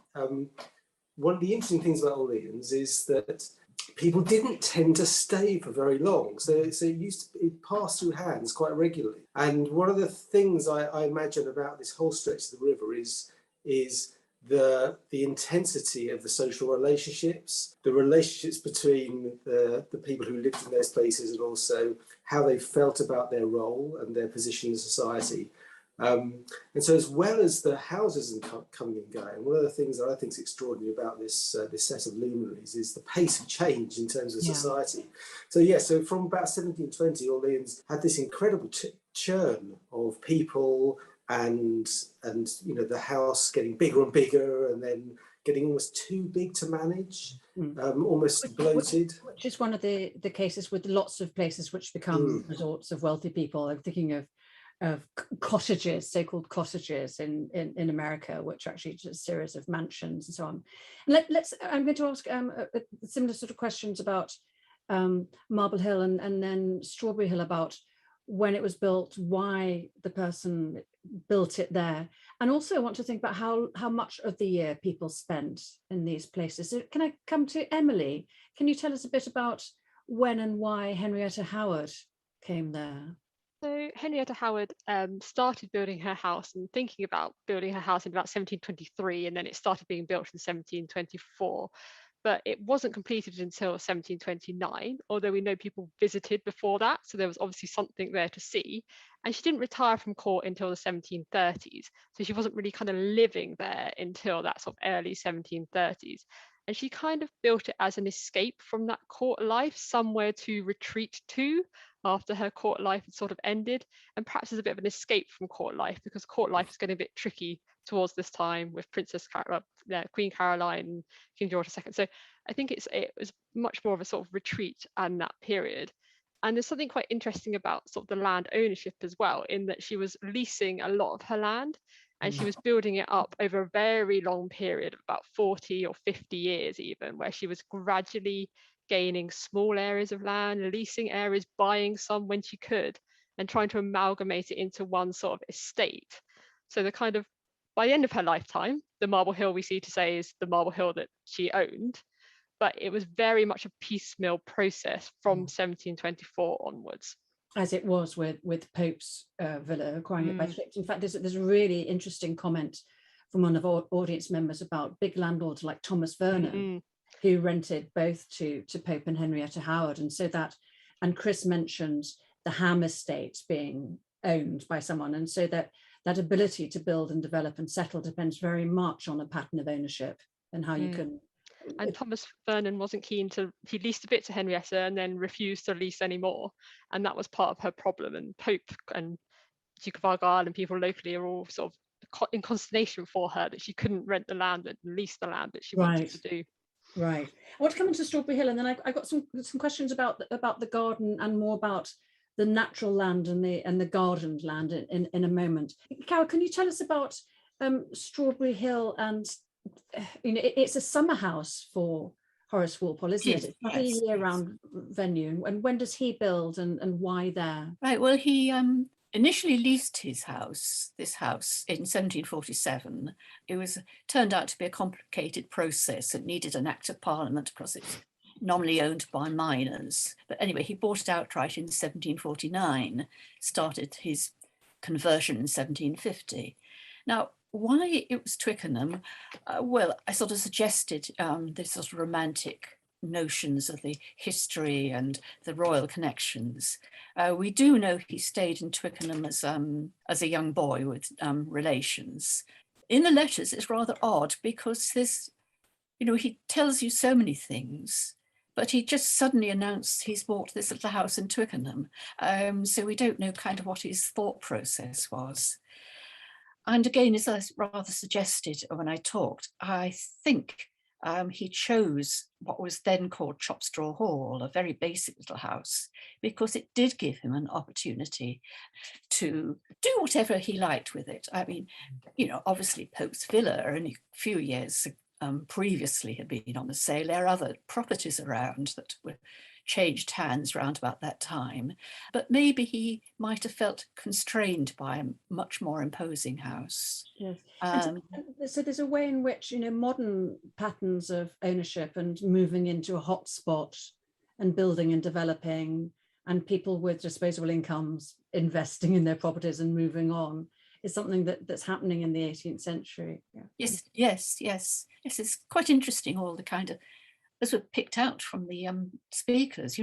one of the interesting things about Orleans is that people didn't tend to stay for very long, so it passed through hands quite regularly. And one of the things I imagine about this whole stretch of the river is the intensity of the social relationships, the relationships between the people who lived in those places, and also how they felt about their role and their position in society. And so, as well as the houses and coming and going, one of the things that I think is extraordinary about this set of luminaries is the pace of change in terms of society. So from about 1720, Orleans had this incredible churn of people, and the house getting bigger and bigger, and then getting almost too big to manage, almost bloated. Which is one of the cases with lots of places which become resorts of wealthy people. I'm thinking of cottages, so-called cottages in America, which are actually just a series of mansions and so on. I'm going to ask similar sort of questions about Marble Hill and then Strawberry Hill, about when it was built, why the person built it there, and also want to think about how much of the year people spent in these places. So can I come to Emily? Can you tell us a bit about when and why Henrietta Howard came there? So Henrietta Howard started building her house and thinking about building her house in about 1723, and then it started being built in 1724. But it wasn't completed until 1729, although we know people visited before that. So there was obviously something there to see. And she didn't retire from court until the 1730s. So she wasn't really kind of living there until that sort of early 1730s. And she kind of built it as an escape from that court life, somewhere to retreat to after her court life had sort of ended, and perhaps as a bit of an escape from court life, because court life is getting a bit tricky towards this time with Queen Caroline and King George II. So I think it was much more of a sort of retreat in that period. And there's something quite interesting about sort of the land ownership as well, in that she was leasing a lot of her land, and she was building it up over a very long period of about 40 or 50 years even, where she was gradually gaining small areas of land, leasing areas, buying some when she could, and trying to amalgamate it into one sort of estate. So the kind of, by the end of her lifetime, the Marble Hill we see to say is the Marble Hill that she owned, but it was very much a piecemeal process from 1724 onwards. As it was with Pope's villa, acquiring it by flips. In fact, there's a really interesting comment from one of our audience members about big landlords like Thomas Vernon, who rented both to Pope and Henrietta Howard. And so that, and Chris mentioned the Ham estate being owned by someone. And so that ability to build and develop and settle depends very much on a pattern of ownership and how you can. And Thomas Vernon wasn't keen to, he leased a bit to Henrietta and then refused to lease anymore. And that was part of her problem. And Pope and Duke of Argyll and people locally are all sort of in consternation for her that she couldn't rent the land and lease the land that she wanted to do. Right. I want to come into Strawberry Hill, and then I got some questions about the garden and more about the natural land and the gardened land in a moment. Carol, can you tell us about Strawberry Hill? And it's a summer house for Horace Walpole, isn't it? It's not a year-round venue. And when does he build, and why there? Right. Well, he initially leased this house in 1747. It turned out to be a complicated process. It needed an Act of Parliament because it's nominally owned by minors. But anyway, he bought it outright in 1749, started his conversion in 1750. Now, why it was Twickenham? Well, I sort of suggested this sort of romantic notions of the history and the royal connections. We do know he stayed in Twickenham as a young boy with relations. In the letters, it's rather odd because there's, he tells you so many things, but he just suddenly announced he's bought this little house in Twickenham. So we don't know kind of what his thought process was. And again, as I rather suggested when I talked, I think he chose what was then called Chopstraw Hall, a very basic little house, because it did give him an opportunity to do whatever he liked with it. I mean, obviously Pope's Villa only a few years previously had been on the sale. There are other properties around that were changed hands round about that time, but maybe he might have felt constrained by a much more imposing house. Yes. So there's a way in which modern patterns of ownership and moving into a hotspot and building and developing, and people with disposable incomes investing in their properties and moving on, is something that's happening in the 18th century. Yeah. Yes. It's quite interesting, all the kind of, as were picked out from the speakers,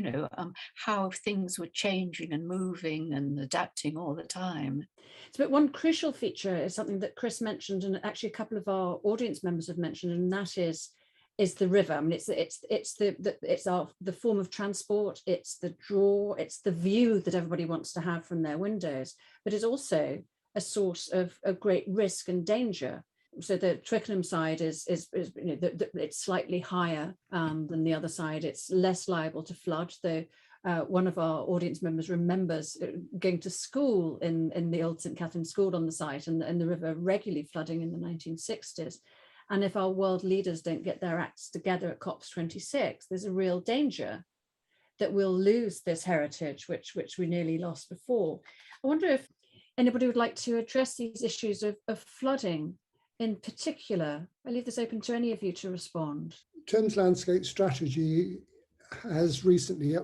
how things were changing and moving and adapting all the time. But one crucial feature is something that Chris mentioned, and actually a couple of our audience members have mentioned, and that is the river. I mean, it's the form of transport, it's the draw, it's the view that everybody wants to have from their windows, but it's also a source of great risk and danger. So the Twickenham side is it's slightly higher than the other side. It's less liable to flood, though one of our audience members remembers going to school in the old St Catherine's School on the site, and the river regularly flooding in the 1960s. And if our world leaders don't get their acts together at COP26, there's a real danger that we'll lose this heritage, which we nearly lost before. I wonder if anybody would like to address these issues of flooding in particular. I leave this open to any of you to respond. Thames Landscape Strategy has recently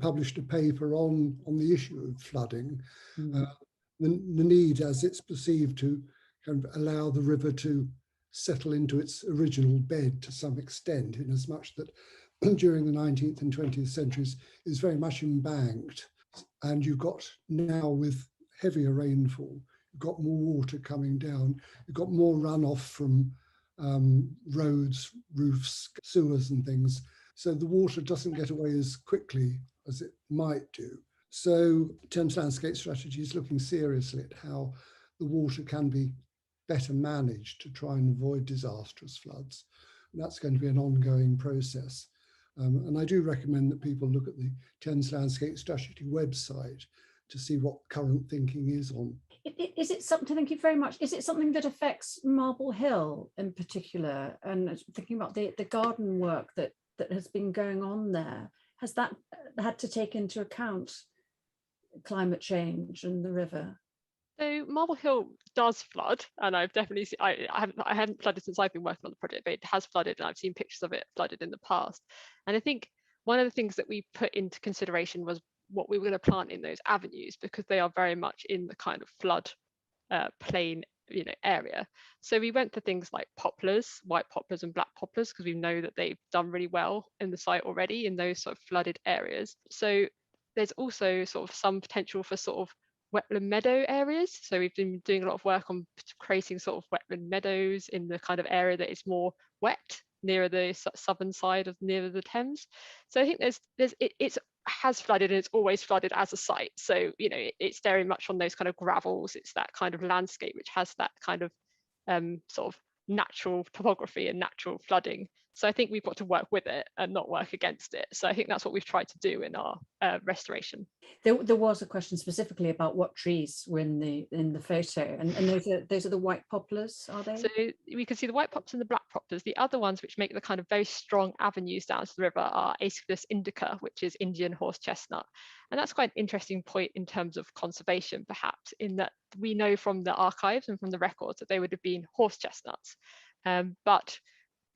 published a paper on the issue of flooding, the need as it's perceived to kind of allow the river to settle into its original bed to some extent, in as much that during the 19th and 20th centuries is very much embanked. And you've got now, with heavier rainfall, you've got more water coming down, you've got more runoff from roads, roofs, sewers and things. So the water doesn't get away as quickly as it might do. So Thames Landscape Strategy is looking seriously at how the water can be better managed to try and avoid disastrous floods. And that's going to be an ongoing process. And I do recommend that people look at the Thames Landscape Strategy website to see what current thinking is on. Is it something, thank you very much, is it something that affects Marble Hill in particular? And thinking about the garden work that has been going on there, has that had to take into account climate change and the river? So Marble Hill does flood, and I've definitely seen, I haven't flooded since I've been working on the project, but it has flooded, and I've seen pictures of it flooded in the past. And I think one of the things that we put into consideration was what we were going to plant in those avenues, because they are very much in the kind of flood plain, area. So we went for things like poplars, white poplars and black poplars, because we know that they've done really well in the site already in those sort of flooded areas. So there's also sort of some potential for sort of wetland meadow areas. So we've been doing a lot of work on creating sort of wetland meadows in the kind of area that is more wet, nearer the southern side of nearer the Thames. So I think it has flooded, and it's always flooded as a site. So it's very much on those kind of gravels. It's that kind of landscape which has that kind of sort of natural topography and natural flooding. So I think we've got to work with it and not work against it. So I think that's what we've tried to do in our restoration. There was a question specifically about what trees were in the photo, and those are the white poplars, are they? So we can see the white poplars and the black poplars. The other ones which make the kind of very strong avenues down to the river are Aesculus indica, which is Indian horse chestnut. And that's quite an interesting point in terms of conservation, perhaps, in that we know from the archives and from the records that they would have been horse chestnuts. But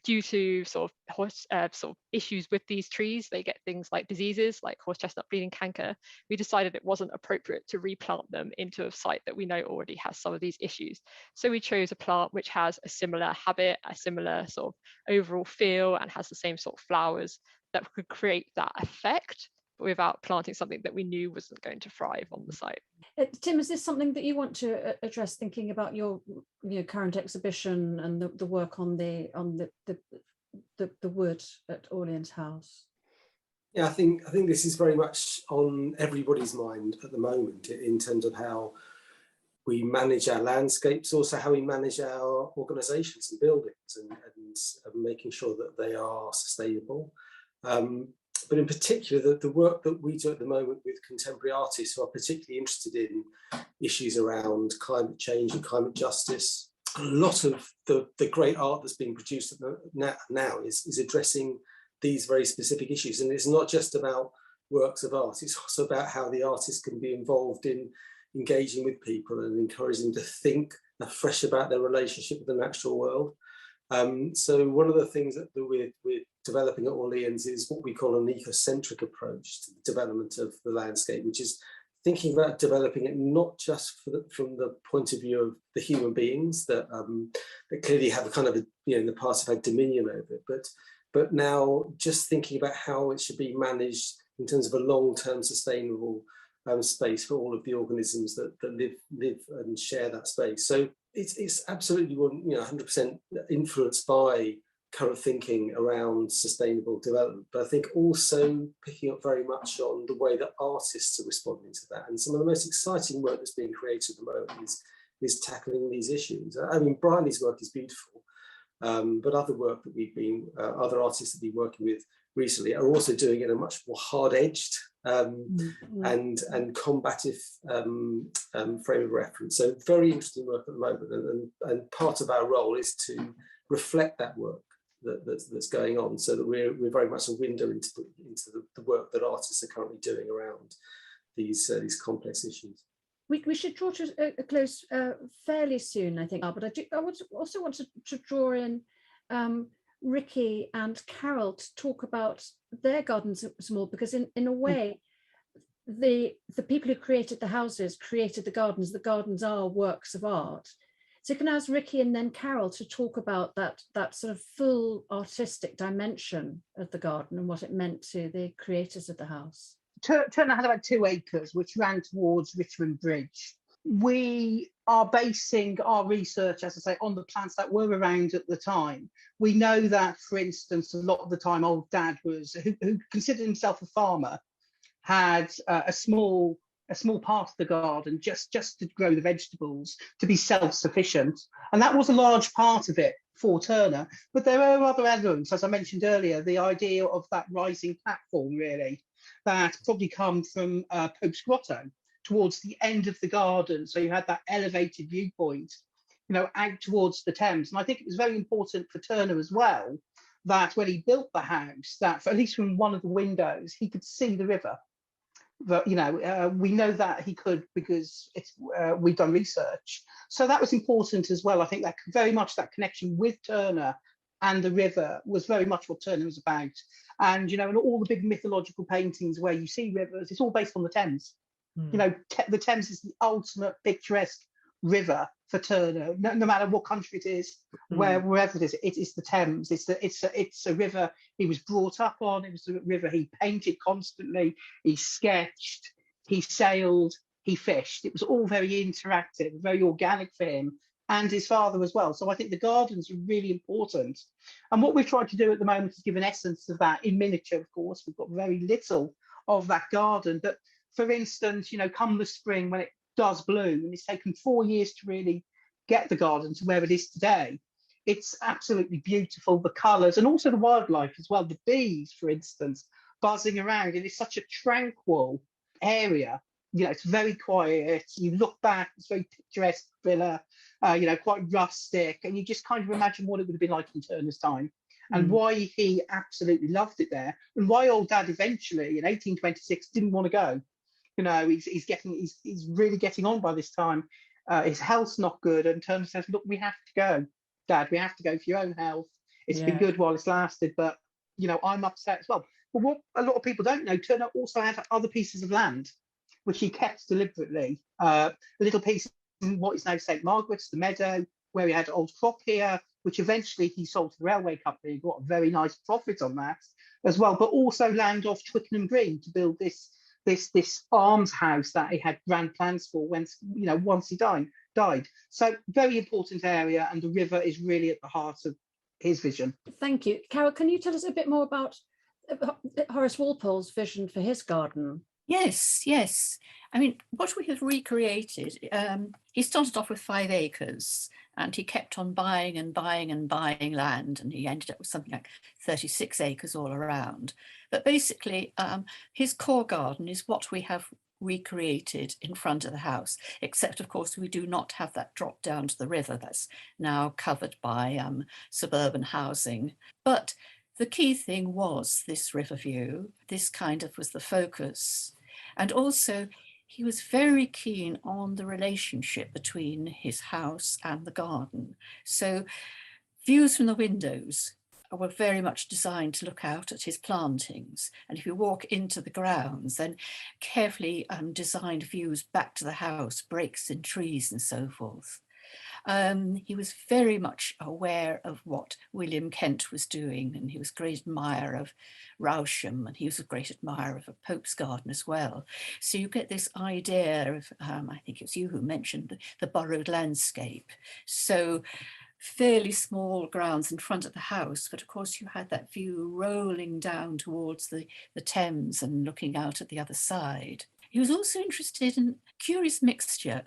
due to sort of issues with these trees, they get things like diseases like horse chestnut bleeding canker. We decided it wasn't appropriate to replant them into a site that we know already has some of these issues. So we chose a plant which has a similar habit, a similar sort of overall feel, and has the same sort of flowers that could create that effect, but without planting something that we knew wasn't going to thrive on the site. Tim, is this something that you want to address, thinking about your current exhibition and the work on the wood at Orleans House? Yeah, I think this is very much on everybody's mind at the moment in terms of how we manage our landscapes, also how we manage our organisations and buildings, and making sure that they are sustainable. But in particular, the work that we do at the moment with contemporary artists who are particularly interested in issues around climate change and climate justice. A lot of the great art that's being produced now is addressing these very specific issues. And it's not just about works of art, it's also about how the artist can be involved in engaging with people and encouraging them to think afresh about their relationship with the natural world. So one of the things that we're developing at Orleans is what we call an ecocentric approach to the development of the landscape, which is thinking about developing it not just from the point of view of the human beings that clearly have a kind of in the past have had dominion over it, but now just thinking about how it should be managed in terms of a long-term sustainable space for all of the organisms that live and share that space. So it's absolutely 100% influenced by current thinking around sustainable development, but I think also picking up very much on the way that artists are responding to that. And some of the most exciting work that's being created at the moment is tackling these issues. I mean, Briley's work is beautiful, but other work that other artists that we've been working with recently are also doing it in a much more hard-edged and combative frame of reference. So very interesting work at the moment, and part of our role is to reflect that work that's going on, so that we're very much a window into the work that artists are currently doing around these complex issues. We should draw to a close fairly soon, I think, but I also want to draw in Ricky and Carol to talk about their gardens some more, because in a way, the people who created the houses created the gardens. The gardens are works of art. So can I ask Ricky and then Carol to talk about that sort of full artistic dimension of the garden and what it meant to the creators of the house. Turner had about 2 acres, which ran towards Richmond Bridge. We are basing our research, as I say, on the plants that were around at the time. We know that, for instance, a lot of the time old Dad who considered himself a farmer, had a small part of the garden just to grow the vegetables, to be self-sufficient. And that was a large part of it for Turner. But there are other elements, as I mentioned earlier, the idea of that rising platform, really, that probably come from Pope's Grotto towards the end of the garden. So you had that elevated viewpoint, out towards the Thames. And I think it was very important for Turner as well, that when he built the house, that at least from one of the windows, he could see the river. But we know that he could, because we've done research. So that was important as well. I think that very much that connection with Turner and the river was very much what Turner was about. And in all the big mythological paintings where you see rivers, it's all based on the Thames. The Thames is the ultimate picturesque river for Turner. No matter what country it is, wherever it is the Thames. It's a river he was brought up on. It was a river he painted constantly. He sketched, he sailed, he fished. It was all very interactive, very organic for him and his father as well. So I think the gardens are really important. And what we've tried to do at the moment is give an essence of that in miniature. Of course, we've got very little of that garden, but for instance, come the spring when it does bloom, and it's taken 4 years to really get the garden to where it is today. It's absolutely beautiful, the colours, and also the wildlife as well. The bees, for instance, buzzing around, and it's such a tranquil area. It's very quiet. You look back, it's very picturesque villa, quite rustic, and you just kind of imagine what it would have been like in Turner's time, and why he absolutely loved it there, and why old Dad eventually in 1826 didn't want to go. He's really getting on by this time. His health's not good, and Turner says, "Look, we have to go, Dad. We have to go for your own health. It's been good while it's lasted, but I'm upset as well." But what a lot of people don't know, Turner also had other pieces of land which he kept deliberately. A little piece in what is now St Margaret's, the meadow, where he had old crop here, which eventually he sold to the railway company. He got a very nice profit on that as well. But also land off Twickenham Green to build this almshouse that he had grand plans for once he died. So very important area, and the river is really at the heart of his vision. Thank you. Carol, can you tell us a bit more about Horace Walpole's vision for his garden? Yes. I mean, what we have recreated, he started off with 5 acres, and he kept on buying and buying and buying land, and he ended up with something like 36 acres all around. But basically, his core garden is what we have recreated in front of the house, except, of course, we do not have that drop down to the river that's now covered by suburban housing. But the key thing was this river view. This kind of was the focus. And also, he was very keen on the relationship between his house and the garden. So views from the windows were very much designed to look out at his plantings. And if you walk into the grounds, then carefully designed views back to the house, breaks in trees and so forth. He was very much aware of what William Kent was doing, and he was a great admirer of Rousham, and he was a great admirer of Pope's Garden as well. So you get this idea of, I think it was you who mentioned the borrowed landscape. So fairly small grounds in front of the house, but of course you had that view rolling down towards the Thames and looking out at the other side. He was also interested in a curious mixture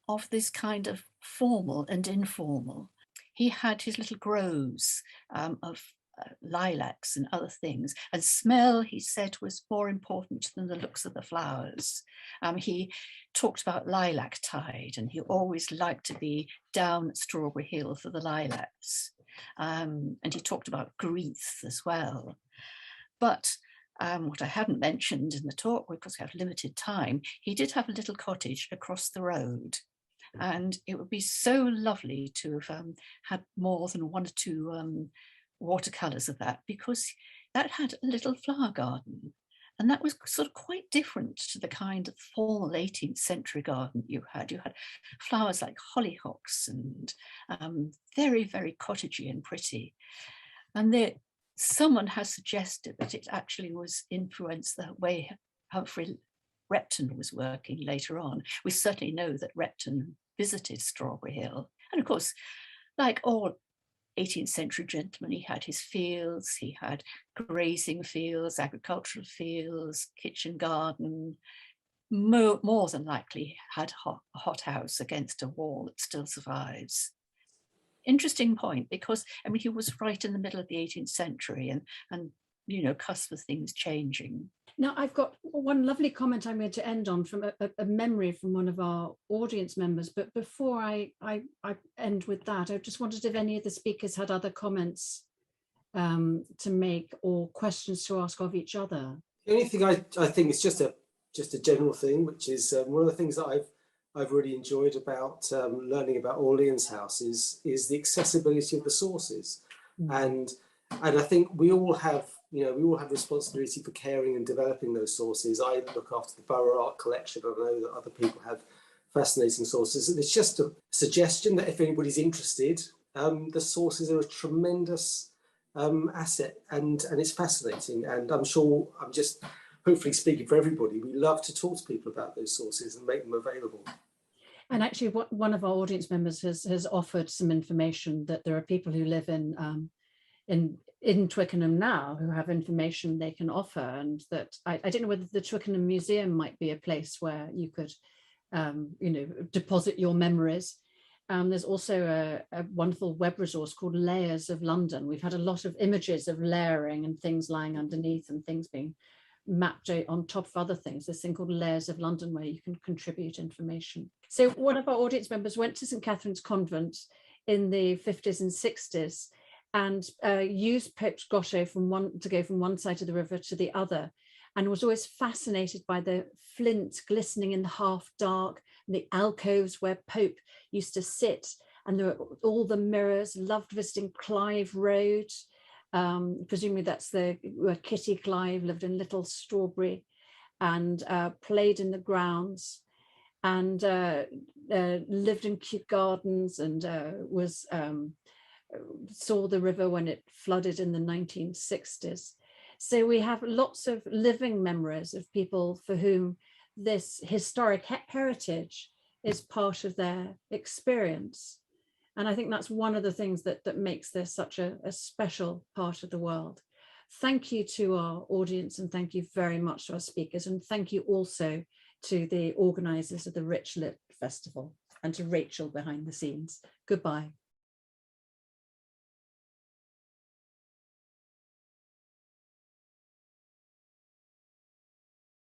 of this kind of formal and informal. He had his little groves of lilacs and other things, and smell, he said, was more important than the looks of the flowers. He talked about lilac tide, and he always liked to be down at Strawberry Hill for the lilacs. And he talked about grief as well. But what I hadn't mentioned in the talk, because we have limited time, he did have a little cottage across the road. And it would be so lovely to have had more than 1 or 2 watercolours of that, because that had a little flower garden. And that was sort of quite different to the kind of formal 18th century garden you had. You had flowers like hollyhocks and very, very cottagey and pretty. And someone has suggested that it actually was influenced the way Humphrey Repton was working later on. We certainly know that Repton visited Strawberry Hill. And of course, like all 18th century gentlemen, he had his fields, he had grazing fields, agricultural fields, kitchen garden, more than likely had a hothouse against a wall that still survives. Interesting point, because I mean, he was right in the middle of the 18th century and you know, cusp of things changing. Now, I've got one lovely comment I'm going to end on from a memory from one of our audience members. But before I end with that, I just wondered if any of the speakers had other comments to make or questions to ask of each other. The only thing I think is just a general thing, which is one of the things that I've really enjoyed about learning about Orleans House is the accessibility of the sources, and I think we all have responsibility for caring and developing those sources. I look after the Borough Art Collection, but I know that other people have fascinating sources. And it's just a suggestion that if anybody's interested, the sources are a tremendous asset, and it's fascinating. And I'm sure, I'm just hopefully speaking for everybody, we love to talk to people about those sources and make them available. And actually, one of our audience members has offered some information that there are people who live in Twickenham now who have information they can offer, and that I don't know whether the Twickenham Museum might be a place where you could deposit your memories. There's also a wonderful web resource called Layers of London. We've had a lot of images of layering and things lying underneath and things being mapped on top of other things. This thing called Layers of London where you can contribute information. So one of our audience members went to St Catherine's Convent in the 50s and 60s and used Pope's Grotto to go from one side of the river to the other, and was always fascinated by the flint glistening in the half dark, and the alcoves where Pope used to sit, and there were all the mirrors. Loved visiting Clive Road. Presumably that's where Kitty Clive lived in Little Strawberry, and played in the grounds, and lived in Kew Gardens, and saw the river when it flooded in the 1960s. So we have lots of living memories of people for whom this historic heritage is part of their experience. And I think that's one of the things that makes this such a special part of the world. Thank you to our audience, and thank you very much to our speakers, and thank you also to the organisers of the Richmond Literature Festival and to Rachel behind the scenes. Goodbye.